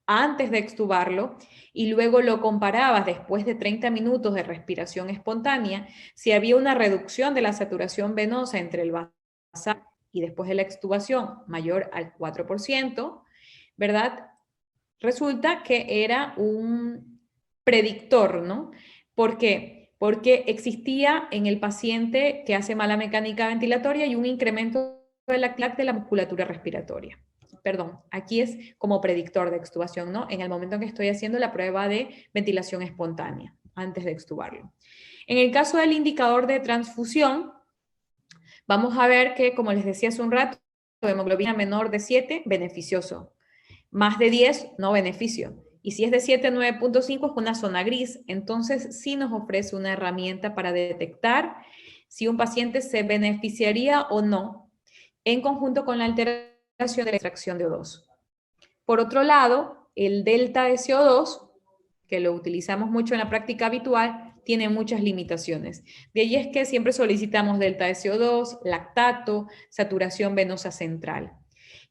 antes de extubarlo y luego lo comparabas después de 30 minutos de respiración espontánea, si había una reducción de la saturación venosa entre el basal y después de la extubación mayor al 4%, ¿verdad? Resulta que era un predictor, ¿no? ¿Por qué? Porque existía en el paciente que hace mala mecánica ventilatoria y un incremento de la actividad de la musculatura respiratoria. Perdón, aquí es como predictor de extubación, ¿no? En el momento en que estoy haciendo la prueba de ventilación espontánea, antes de extubarlo. En el caso del indicador de transfusión, vamos a ver que, como les decía hace un rato, hemoglobina menor de 7, beneficioso. Más de 10, no beneficio. Y si es de 7 a 9.5 es una zona gris. Entonces sí nos ofrece una herramienta para detectar si un paciente se beneficiaría o no en conjunto con la alteración de la extracción de O2. Por otro lado, el delta de CO2, que lo utilizamos mucho en la práctica habitual, tiene muchas limitaciones. De ahí es que siempre solicitamos delta de CO2, lactato, saturación venosa central.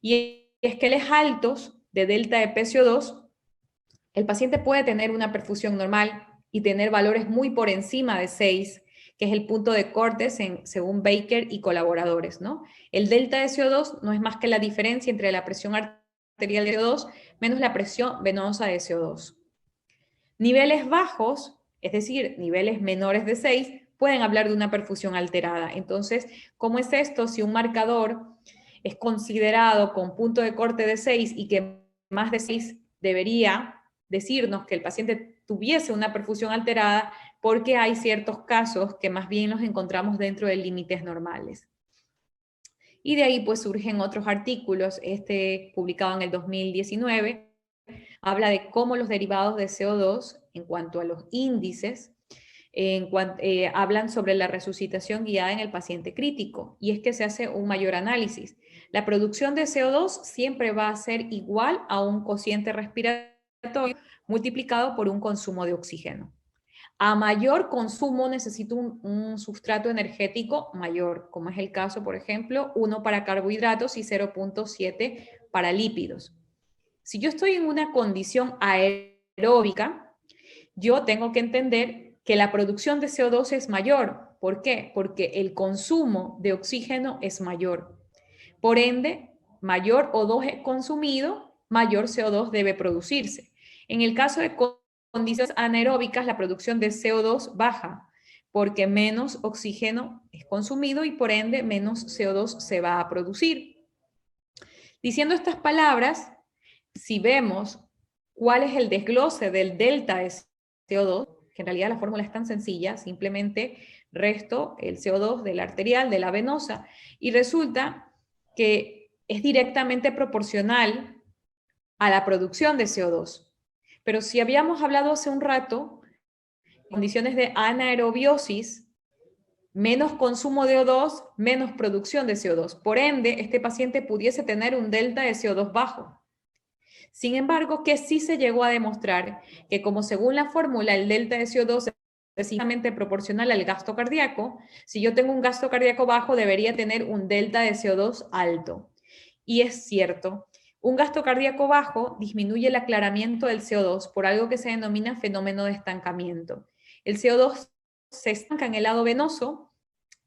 Y es que los altos de delta de PCO2, el paciente puede tener una perfusión normal y tener valores muy por encima de 6, que es el punto de corte según Baker y colaboradores, ¿no? El delta de CO2 no es más que la diferencia entre la presión arterial de CO2 menos la presión venosa de CO2. Niveles bajos, es decir, niveles menores de 6, pueden hablar de una perfusión alterada. Entonces, ¿cómo es esto? Si un marcador es considerado con punto de corte de 6 y que más de 6 debería decirnos que el paciente tuviese una perfusión alterada porque hay ciertos casos que más bien los encontramos dentro de límites normales. Y de ahí pues surgen otros artículos, este publicado en el 2019, habla de cómo los derivados de CO2 en cuanto a los índices hablan sobre la resucitación guiada en el paciente crítico, y es que se hace un mayor análisis. La producción de CO2 siempre va a ser igual a un cociente respiratorio multiplicado por un consumo de oxígeno. A mayor consumo necesito un sustrato energético mayor, como es el caso, por ejemplo, 1 para carbohidratos y 0,7 para lípidos. Si yo estoy en una condición aeróbica, yo tengo que entender que la producción de CO2 es mayor. ¿Por qué? Porque el consumo de oxígeno es mayor. Por ende, mayor O2 es consumido, mayor CO2 debe producirse. En el caso de condiciones anaeróbicas, la producción de CO2 baja, porque menos oxígeno es consumido y por ende menos CO2 se va a producir. Diciendo estas palabras, si vemos cuál es el desglose del delta de CO2, que en realidad la fórmula es tan sencilla, simplemente resto el CO2 de la arterial, de la venosa, y resulta que es directamente proporcional a la producción de CO2. Pero si habíamos hablado hace un rato, condiciones de anaerobiosis, menos consumo de O2, menos producción de CO2. Por ende, este paciente pudiese tener un delta de CO2 bajo. Sin embargo, que sí se llegó a demostrar que como según la fórmula el delta de CO2 es precisamente proporcional al gasto cardíaco, si yo tengo un gasto cardíaco bajo debería tener un delta de CO2 alto. Y es cierto, un gasto cardíaco bajo disminuye el aclaramiento del CO2 por algo que se denomina fenómeno de estancamiento. El CO2 se estanca en el lado venoso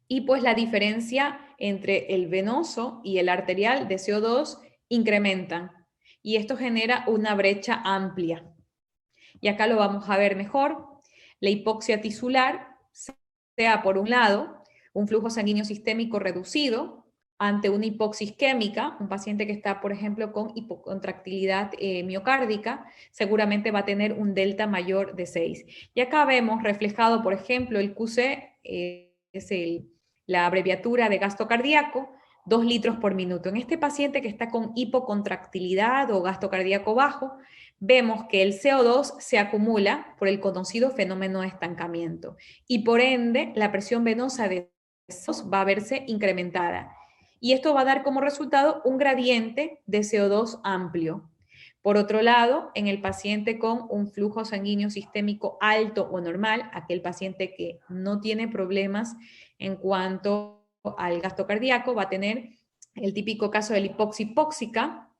y pues la diferencia entre el venoso y el arterial de CO2 incrementan. Y esto genera una brecha amplia. Y acá lo vamos a ver mejor. La hipoxia tisular, sea por un lado, un flujo sanguíneo sistémico reducido ante una hipoxia isquémica, un paciente que está, por ejemplo, con hipocontractilidad miocárdica, seguramente va a tener un delta mayor de 6. Y acá vemos reflejado, por ejemplo, el QC, es la abreviatura de gasto cardíaco, 2 litros por minuto. En este paciente que está con hipocontractilidad o gasto cardíaco bajo, vemos que el CO2 se acumula por el conocido fenómeno de estancamiento y por ende la presión venosa de CO2 va a verse incrementada. Y esto va a dar como resultado un gradiente de CO2 amplio. Por otro lado, en el paciente con un flujo sanguíneo sistémico alto o normal, aquel paciente que no tiene problemas en cuanto al gasto cardíaco, va a tener el típico caso de la hipoxia hipóxica,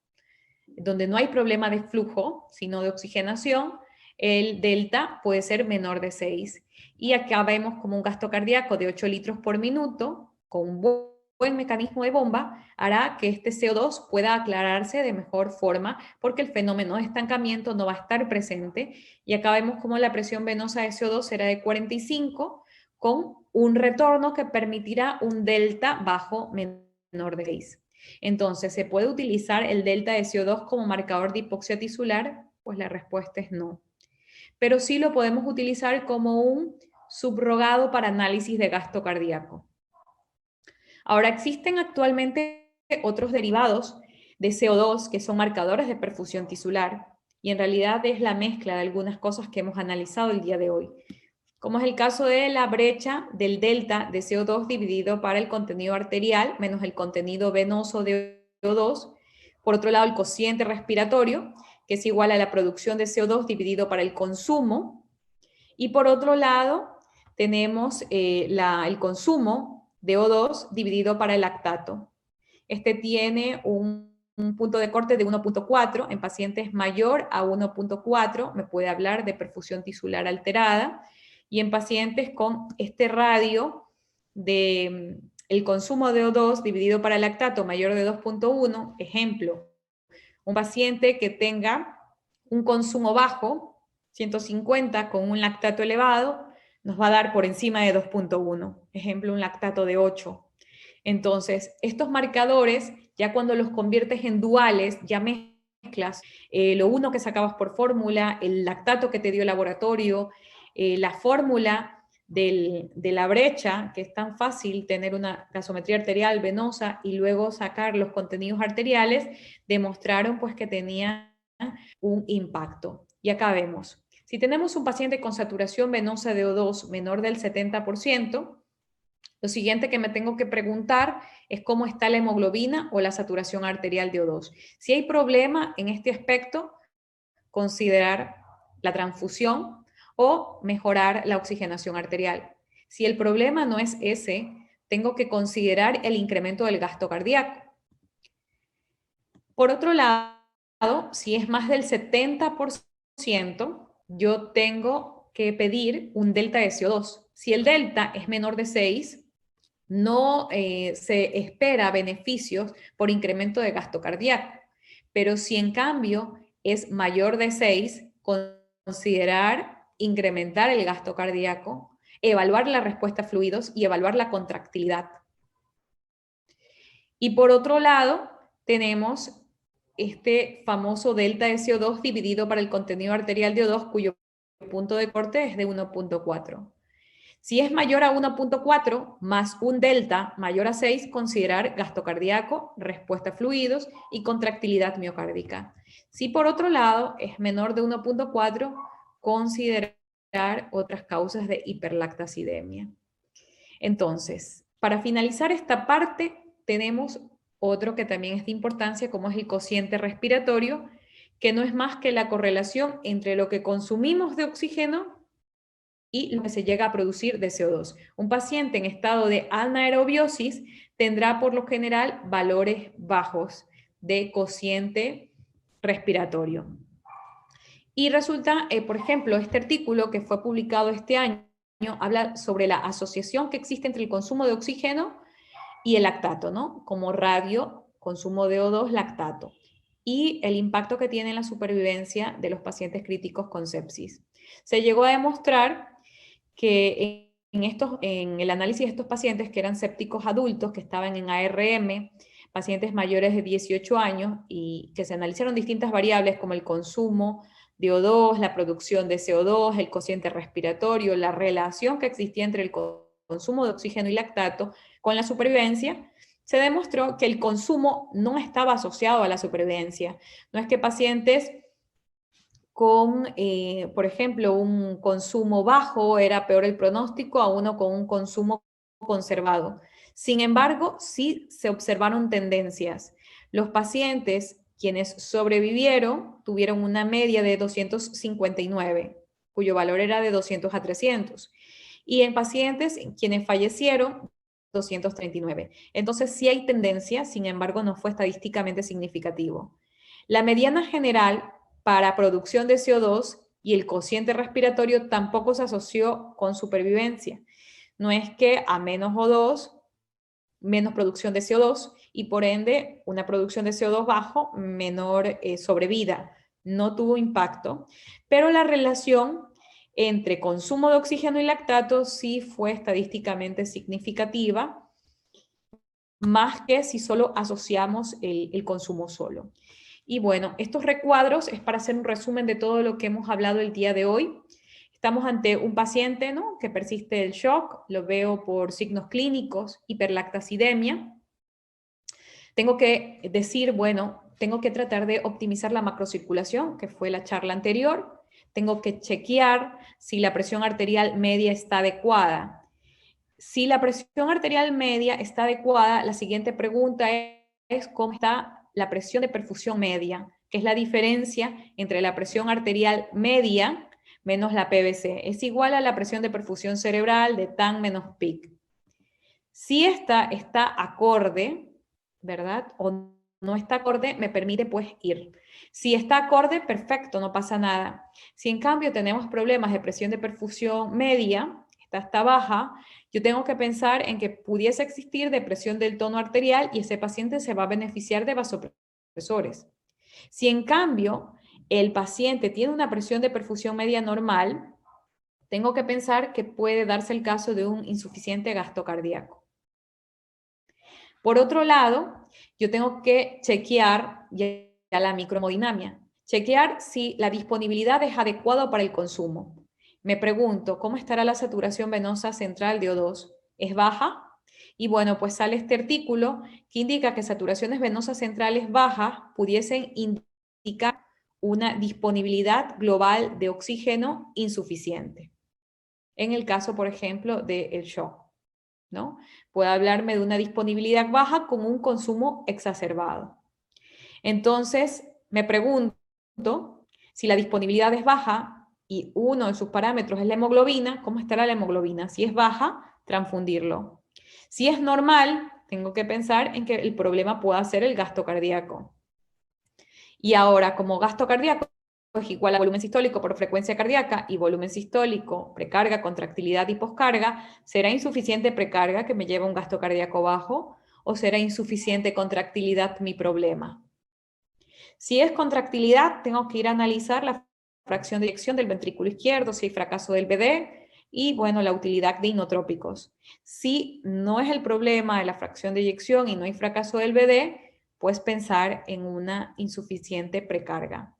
donde no hay problema de flujo, sino de oxigenación, el delta puede ser menor de 6. Y acá vemos como un gasto cardíaco de 8 litros por minuto, con un buen mecanismo de bomba, hará que este CO2 pueda aclararse de mejor forma, porque el fenómeno de estancamiento no va a estar presente. Y acá vemos como la presión venosa de CO2 será de 45, con un retorno que permitirá un delta bajo menor de 6. Entonces, ¿se puede utilizar el delta de CO2 como marcador de hipoxia tisular? Pues la respuesta es no. Pero sí lo podemos utilizar como un subrogado para análisis de gasto cardíaco. Ahora, existen actualmente otros derivados de CO2 que son marcadores de perfusión tisular y en realidad es la mezcla de algunas cosas que hemos analizado el día de hoy, como es el caso de la brecha del delta de CO2 dividido para el contenido arterial menos el contenido venoso de CO2. Por otro lado, el cociente respiratorio, que es igual a la producción de CO2 dividido para el consumo. Y por otro lado, tenemos el consumo de O2 dividido para el lactato. Este tiene un punto de corte de 1,4. En pacientes mayor a 1,4 me puede hablar de perfusión tisular alterada. Y en pacientes con este radio de el consumo de O2 dividido para el lactato mayor de 2,1, ejemplo, un paciente que tenga un consumo bajo, 150 con un lactato elevado, nos va a dar por encima de 2,1, ejemplo, un lactato de 8. Entonces, estos marcadores, ya cuando los conviertes en duales, ya mezclas mezclas, lo uno que sacabas por fórmula, el lactato que te dio el laboratorio, la fórmula de la brecha, que es tan fácil tener una gasometría arterial venosa y luego sacar los contenidos arteriales, demostraron pues que tenía un impacto. Y acá vemos, si tenemos un paciente con saturación venosa de O2 menor del 70%, lo siguiente que me tengo que preguntar es cómo está la hemoglobina o la saturación arterial de O2. Si hay problema en este aspecto, considerar la transfusión o mejorar la oxigenación arterial. Si el problema no es ese, tengo que considerar el incremento del gasto cardíaco. Por otro lado, si es más del 70%, yo tengo que pedir un delta de CO2. Si el delta es menor de 6, no se espera beneficios por incremento de gasto cardíaco. Pero si en cambio es mayor de 6, considerar incrementar el gasto cardíaco, evaluar la respuesta a fluidos y evaluar la contractilidad. Y por otro lado, tenemos este famoso delta de CO2 dividido para el contenido arterial de O2, cuyo punto de corte es de 1.4. Si es mayor a 1.4 más un delta mayor a 6, considerar gasto cardíaco, respuesta a fluidos y contractilidad miocárdica. Si por otro lado es menor de 1.4, considerar otras causas de hiperlactacidemia. Entonces, para finalizar esta parte, tenemos otro que también es de importancia, como es el cociente respiratorio, que no es más que la correlación entre lo que consumimos de oxígeno y lo que se llega a producir de CO2. Un paciente en estado de anaerobiosis tendrá por lo general valores bajos de cociente respiratorio. Y resulta, por ejemplo, este artículo que fue publicado este año habla sobre la asociación que existe entre el consumo de oxígeno y el lactato, ¿no? Como radio, consumo de O2, lactato. Y el impacto que tiene en la supervivencia de los pacientes críticos con sepsis. Se llegó a demostrar que en el análisis de estos pacientes que eran sépticos adultos, que estaban en ARM, pacientes mayores de 18 años, y que se analizaron distintas variables como el consumo de O2, la producción de CO2, el cociente respiratorio, la relación que existía entre el consumo de oxígeno y lactato con la supervivencia, se demostró que el consumo no estaba asociado a la supervivencia. No es que pacientes con, por ejemplo, un consumo bajo era peor el pronóstico a uno con un consumo conservado. Sin embargo, sí se observaron tendencias. Los pacientes quienes sobrevivieron tuvieron una media de 259, cuyo valor era de 200 a 300. Y en pacientes quienes fallecieron, 239. Entonces sí hay tendencia, sin embargo no fue estadísticamente significativo. La mediana general para producción de CO2 y el cociente respiratorio tampoco se asoció con supervivencia. No es que a menos O2, menos producción de CO2 y por ende una producción de CO2 bajo, menor sobrevida. No tuvo impacto, pero la relación entre consumo de oxígeno y lactato sí fue estadísticamente significativa, más que si solo asociamos el consumo solo. Y bueno, estos recuadros es para hacer un resumen de todo lo que hemos hablado el día de hoy. Estamos ante un paciente, ¿no?, que persiste el shock, lo veo por signos clínicos, hiperlactacidemia. Tengo que decir, bueno, tengo que tratar de optimizar la macrocirculación, que fue la charla anterior. Tengo que chequear si la presión arterial media está adecuada. Si la presión arterial media está adecuada, la siguiente pregunta es ¿cómo está la presión de perfusión media? Que es la diferencia entre la presión arterial media menos la PVC. Es igual a la presión de perfusión cerebral de TAN menos PIC. Si esta está acorde, ¿verdad? O no está acorde, me permite pues ir. Si está acorde, perfecto, no pasa nada. Si en cambio tenemos problemas de presión de perfusión media, esta está baja, yo tengo que pensar en que pudiese existir depresión del tono arterial y ese paciente se va a beneficiar de vasopresores. Si en cambio el paciente tiene una presión de perfusión media normal, tengo que pensar que puede darse el caso de un insuficiente gasto cardíaco. Por otro lado, yo tengo que chequear, ya la microhemodinamia. Chequear si la disponibilidad es adecuada para el consumo. Me pregunto, ¿cómo estará la saturación venosa central de O2? ¿Es baja? Y bueno, pues sale este artículo que indica que saturaciones venosas centrales bajas pudiesen indicar una disponibilidad global de oxígeno insuficiente. En el caso, por ejemplo, del shock, ¿no? Puede hablarme de una disponibilidad baja con un consumo exacerbado. Entonces, me pregunto si la disponibilidad es baja y uno de sus parámetros es la hemoglobina, ¿cómo estará la hemoglobina? Si es baja, transfundirlo. Si es normal, tengo que pensar en que el problema pueda ser el gasto cardíaco. Y ahora, como gasto cardíaco es igual a volumen sistólico por frecuencia cardíaca y volumen sistólico, precarga, contractilidad y poscarga, ¿será insuficiente precarga que me lleva a un gasto cardíaco bajo o será insuficiente contractilidad mi problema? Si es contractilidad, tengo que ir a analizar la fracción de eyección del ventrículo izquierdo, si hay fracaso del BD y, bueno, la utilidad de inotrópicos. Si no es el problema de la fracción de eyección y no hay fracaso del BD, pues pensar en una insuficiente precarga.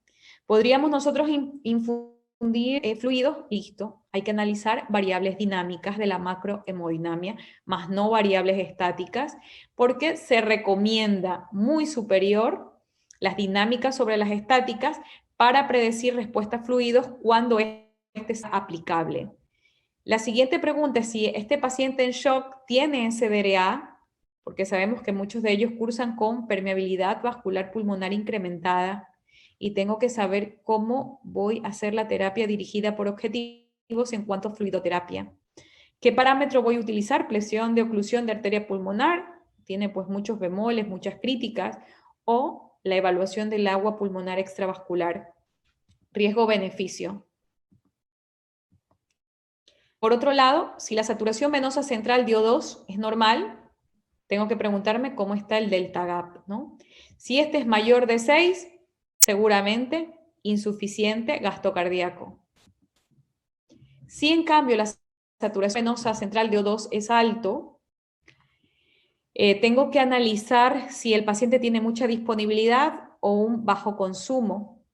Podríamos nosotros infundir fluidos, listo. Hay que analizar variables dinámicas de la macrohemodinamia, más no variables estáticas, porque se recomienda muy superior las dinámicas sobre las estáticas para predecir respuesta a fluidos cuando este es aplicable. La siguiente pregunta es si este paciente en shock tiene SDRA, porque sabemos que muchos de ellos cursan con permeabilidad vascular pulmonar incrementada y tengo que saber cómo voy a hacer la terapia dirigida por objetivos en cuanto a fluidoterapia. ¿Qué parámetro voy a utilizar? Presión de oclusión de arteria pulmonar, tiene pues muchos bemoles, muchas críticas, o la evaluación del agua pulmonar extravascular. Riesgo-beneficio. Por otro lado, si la saturación venosa central de O2 es normal, tengo que preguntarme cómo está el delta gap, ¿no? Si este es mayor de 6, seguramente insuficiente gasto cardíaco. Si en cambio la saturación venosa central de O2 es alto, tengo que analizar si el paciente tiene mucha disponibilidad o un bajo consumo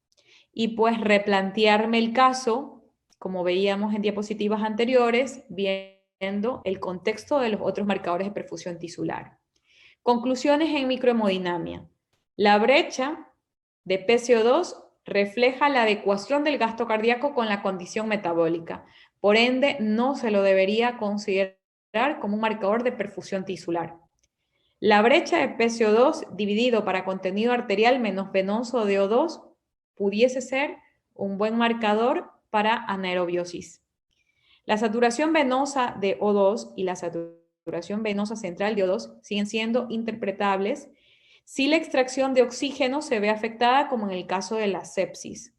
y pues replantearme el caso, como veíamos en diapositivas anteriores, viendo el contexto de los otros marcadores de perfusión tisular. Conclusiones en microhemodinamia. La brecha de PCO2 refleja la adecuación del gasto cardíaco con la condición metabólica. Por ende, no se lo debería considerar como un marcador de perfusión tisular. La brecha de PCO2 dividido para contenido arterial menos venoso de O2 pudiese ser un buen marcador para anaerobiosis. La saturación venosa de O2 y la saturación venosa central de O2 siguen siendo interpretables si la extracción de oxígeno se ve afectada como en el caso de la sepsis.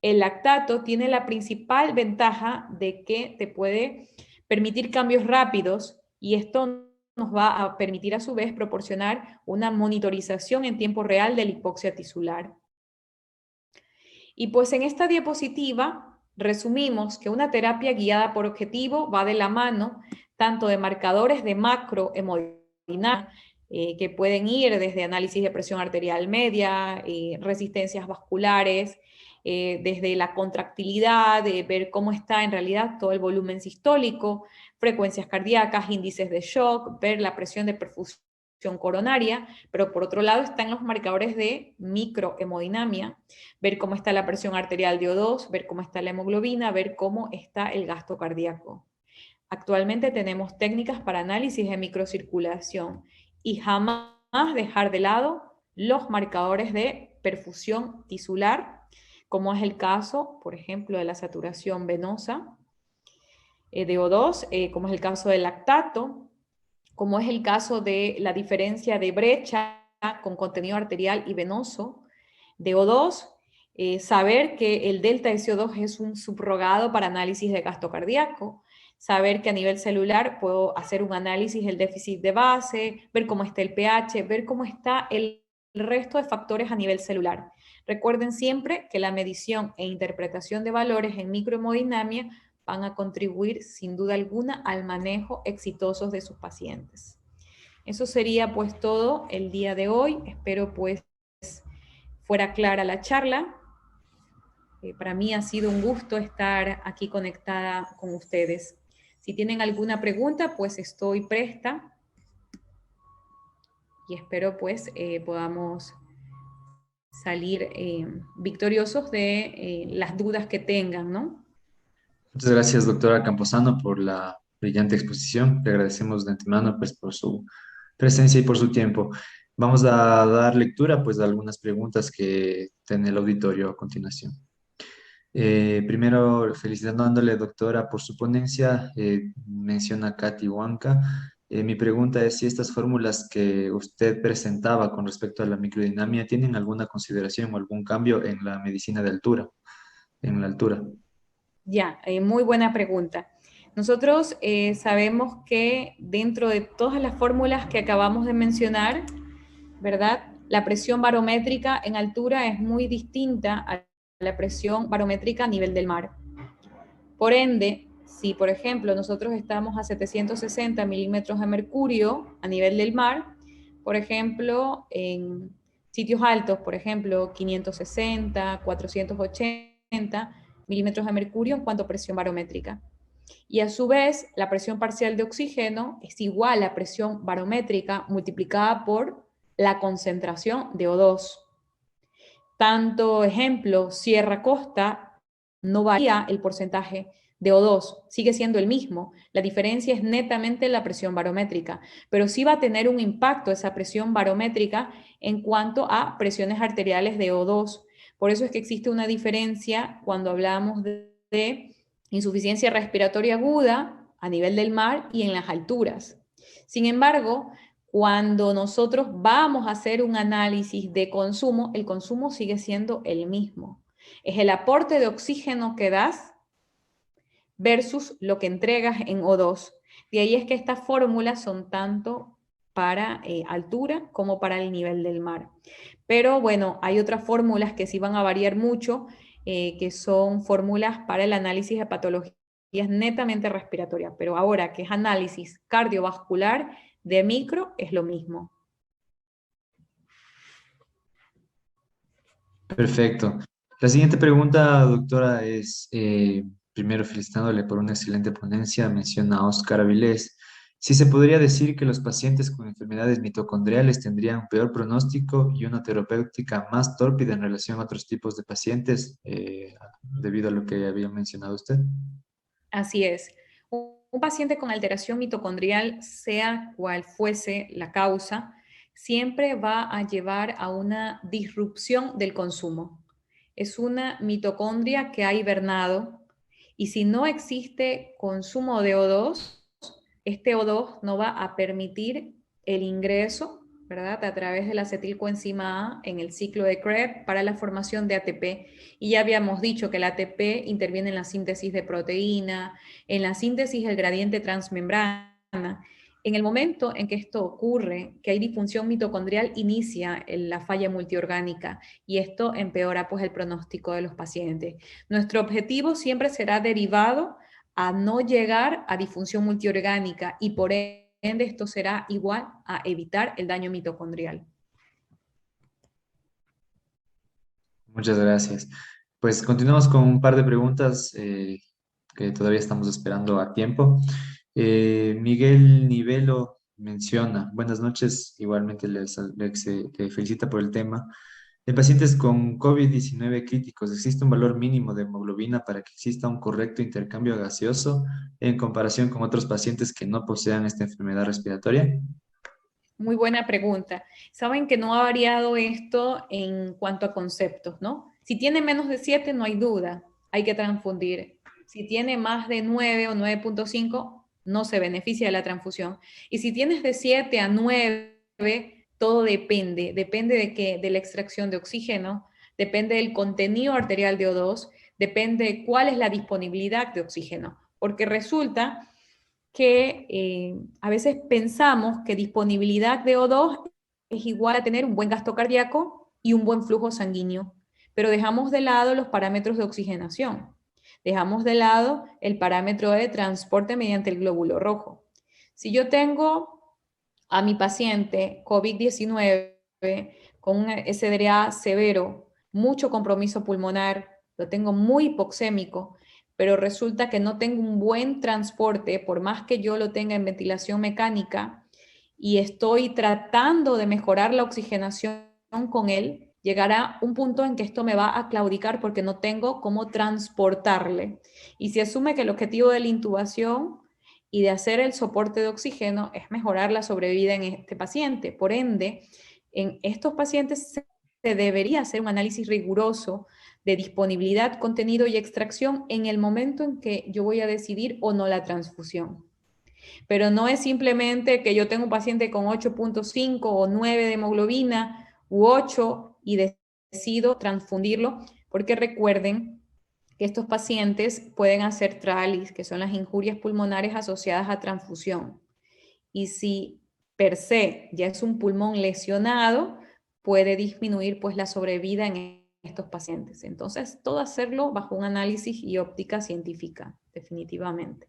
El lactato tiene la principal ventaja de que te puede permitir cambios rápidos y esto nos va a permitir a su vez proporcionar una monitorización en tiempo real de la hipoxia tisular. Y pues en esta diapositiva resumimos que una terapia guiada por objetivo va de la mano tanto de marcadores de macrohemodinamia, que pueden ir desde análisis de presión arterial media, resistencias vasculares, desde la contractilidad, ver cómo está en realidad todo el volumen sistólico, frecuencias cardíacas, índices de shock, ver la presión de perfusión coronaria, pero por otro lado están los marcadores de microhemodinamia, ver cómo está la presión arterial de O2, ver cómo está la hemoglobina, ver cómo está el gasto cardíaco. Actualmente tenemos técnicas para análisis de microcirculación y jamás dejar de lado los marcadores de perfusión tisular, como es el caso, por ejemplo, de la saturación venosa de O2, como es el caso del lactato, como es el caso de la diferencia de brecha con contenido arterial y venoso de O2, saber que el delta de CO2 es un subrogado para análisis de gasto cardíaco, saber que a nivel celular puedo hacer un análisis del déficit de base, ver cómo está el pH, ver cómo está el resto de factores a nivel celular. Recuerden siempre que la medición e interpretación de valores en microhemodinamia van a contribuir sin duda alguna al manejo exitoso de sus pacientes. Eso sería pues todo el día de hoy. Espero pues fuera clara la charla. Para mí ha sido un gusto estar aquí conectada con ustedes. Si tienen alguna pregunta, pues estoy presta y espero pues podamos salir victoriosos de las dudas que tengan, ¿no? Muchas gracias, doctora Camposano, por la brillante exposición. Le agradecemos de antemano, pues, por su presencia y por su tiempo. Vamos a dar lectura, pues, a algunas preguntas que tiene el auditorio a continuación. Primero, felicitándole, doctora, por su ponencia, menciona Katy Huanca. Mi pregunta es si estas fórmulas que usted presentaba con respecto a la microdinamia tienen alguna consideración o algún cambio en la medicina de altura, en la altura. Ya, muy buena pregunta. Nosotros sabemos que dentro de todas las fórmulas que acabamos de mencionar, ¿verdad? La presión barométrica en altura es muy distinta a la presión barométrica a nivel del mar. Por ende, si por ejemplo nosotros estamos a 760 milímetros de mercurio a nivel del mar, por ejemplo, en sitios altos, por ejemplo, 560, 480 milímetros de mercurio en cuanto a presión barométrica. Y a su vez, la presión parcial de oxígeno es igual a presión barométrica multiplicada por la concentración de O2. Tanto ejemplo, Sierra Costa no varía el porcentaje de O2, sigue siendo el mismo. La diferencia es netamente la presión barométrica, pero sí va a tener un impacto esa presión barométrica en cuanto a presiones arteriales de O2. Por eso es que existe una diferencia cuando hablamos de insuficiencia respiratoria aguda a nivel del mar y en las alturas. Sin embargo, cuando nosotros vamos a hacer un análisis de consumo, el consumo sigue siendo el mismo. Es el aporte de oxígeno que das versus lo que entregas en O2. De ahí es que estas fórmulas son tanto para altura como para el nivel del mar. Pero bueno, hay otras fórmulas que sí van a variar mucho, que son fórmulas para el análisis de patologías netamente respiratorias. Pero ahora que es análisis cardiovascular de micro, es lo mismo. Perfecto. La siguiente pregunta, doctora, es, primero felicitándole por una excelente ponencia, menciona a Oscar Avilés. Si se podría decir que los pacientes con enfermedades mitocondriales tendrían peor pronóstico y una terapéutica más tórpida en relación a otros tipos de pacientes, debido a lo que había mencionado usted. Así es. Un paciente con alteración mitocondrial, sea cual fuese la causa, siempre va a llevar a una disrupción del consumo. Es una mitocondria que ha hibernado y si no existe consumo de O2, este O2 no va a permitir el ingreso, ¿verdad?, a través de la acetilcoenzima A en el ciclo de Krebs para la formación de ATP. Y ya habíamos dicho que el ATP interviene en la síntesis de proteína, en la síntesis del gradiente transmembrana. En el momento en que esto ocurre, que hay disfunción mitocondrial, inicia la falla multiorgánica y esto empeora pues el pronóstico de los pacientes. Nuestro objetivo siempre será derivado a no llegar a disfunción multiorgánica y por ende esto será igual a evitar el daño mitocondrial. Muchas gracias. Pues continuamos con un par de preguntas que todavía estamos esperando a tiempo. Miguel Nivelo menciona, buenas noches, igualmente le felicita por el tema. En pacientes con COVID-19 críticos, ¿existe un valor mínimo de hemoglobina para que exista un correcto intercambio gaseoso en comparación con otros pacientes que no posean esta enfermedad respiratoria? Muy buena pregunta. Saben que no ha variado esto en cuanto a conceptos, ¿no? Si tiene menos de 7, no hay duda, hay que transfundir. Si tiene más de 9 o 9.5, no se beneficia de la transfusión. Y si tienes de 7 a 9, todo depende. Depende de qué, de la extracción de oxígeno, depende del contenido arterial de O2, depende de cuál es la disponibilidad de oxígeno. Porque resulta que a veces pensamos que disponibilidad de O2 es igual a tener un buen gasto cardíaco y un buen flujo sanguíneo, pero dejamos de lado los parámetros de oxigenación, dejamos de lado el parámetro de transporte mediante el glóbulo rojo. Si yo tengo a mi paciente COVID-19 con un SDRA severo, mucho compromiso pulmonar, lo tengo muy hipoxémico, pero resulta que no tengo un buen transporte, por más que yo lo tenga en ventilación mecánica, y estoy tratando de mejorar la oxigenación con él, llegará un punto en que esto me va a claudicar porque no tengo cómo transportarle. Y se asume que el objetivo de la intubación y de hacer el soporte de oxígeno es mejorar la sobrevida en este paciente. Por ende, en estos pacientes se debería hacer un análisis riguroso de disponibilidad, contenido y extracción en el momento en que yo voy a decidir o no la transfusión. Pero no es simplemente que yo tengo un paciente con 8.5 o 9 de hemoglobina u 8 y decido transfundirlo, porque recuerden que estos pacientes pueden hacer TRALIS, que son las injurias pulmonares asociadas a transfusión. Y si per se ya es un pulmón lesionado, puede disminuir pues la sobrevida en estos pacientes. Entonces, todo hacerlo bajo un análisis y óptica científica, definitivamente.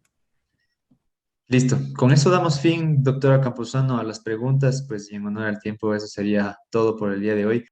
Listo. Con eso damos fin, doctora Camposano, a las preguntas, pues y en honor al tiempo, eso sería todo por el día de hoy.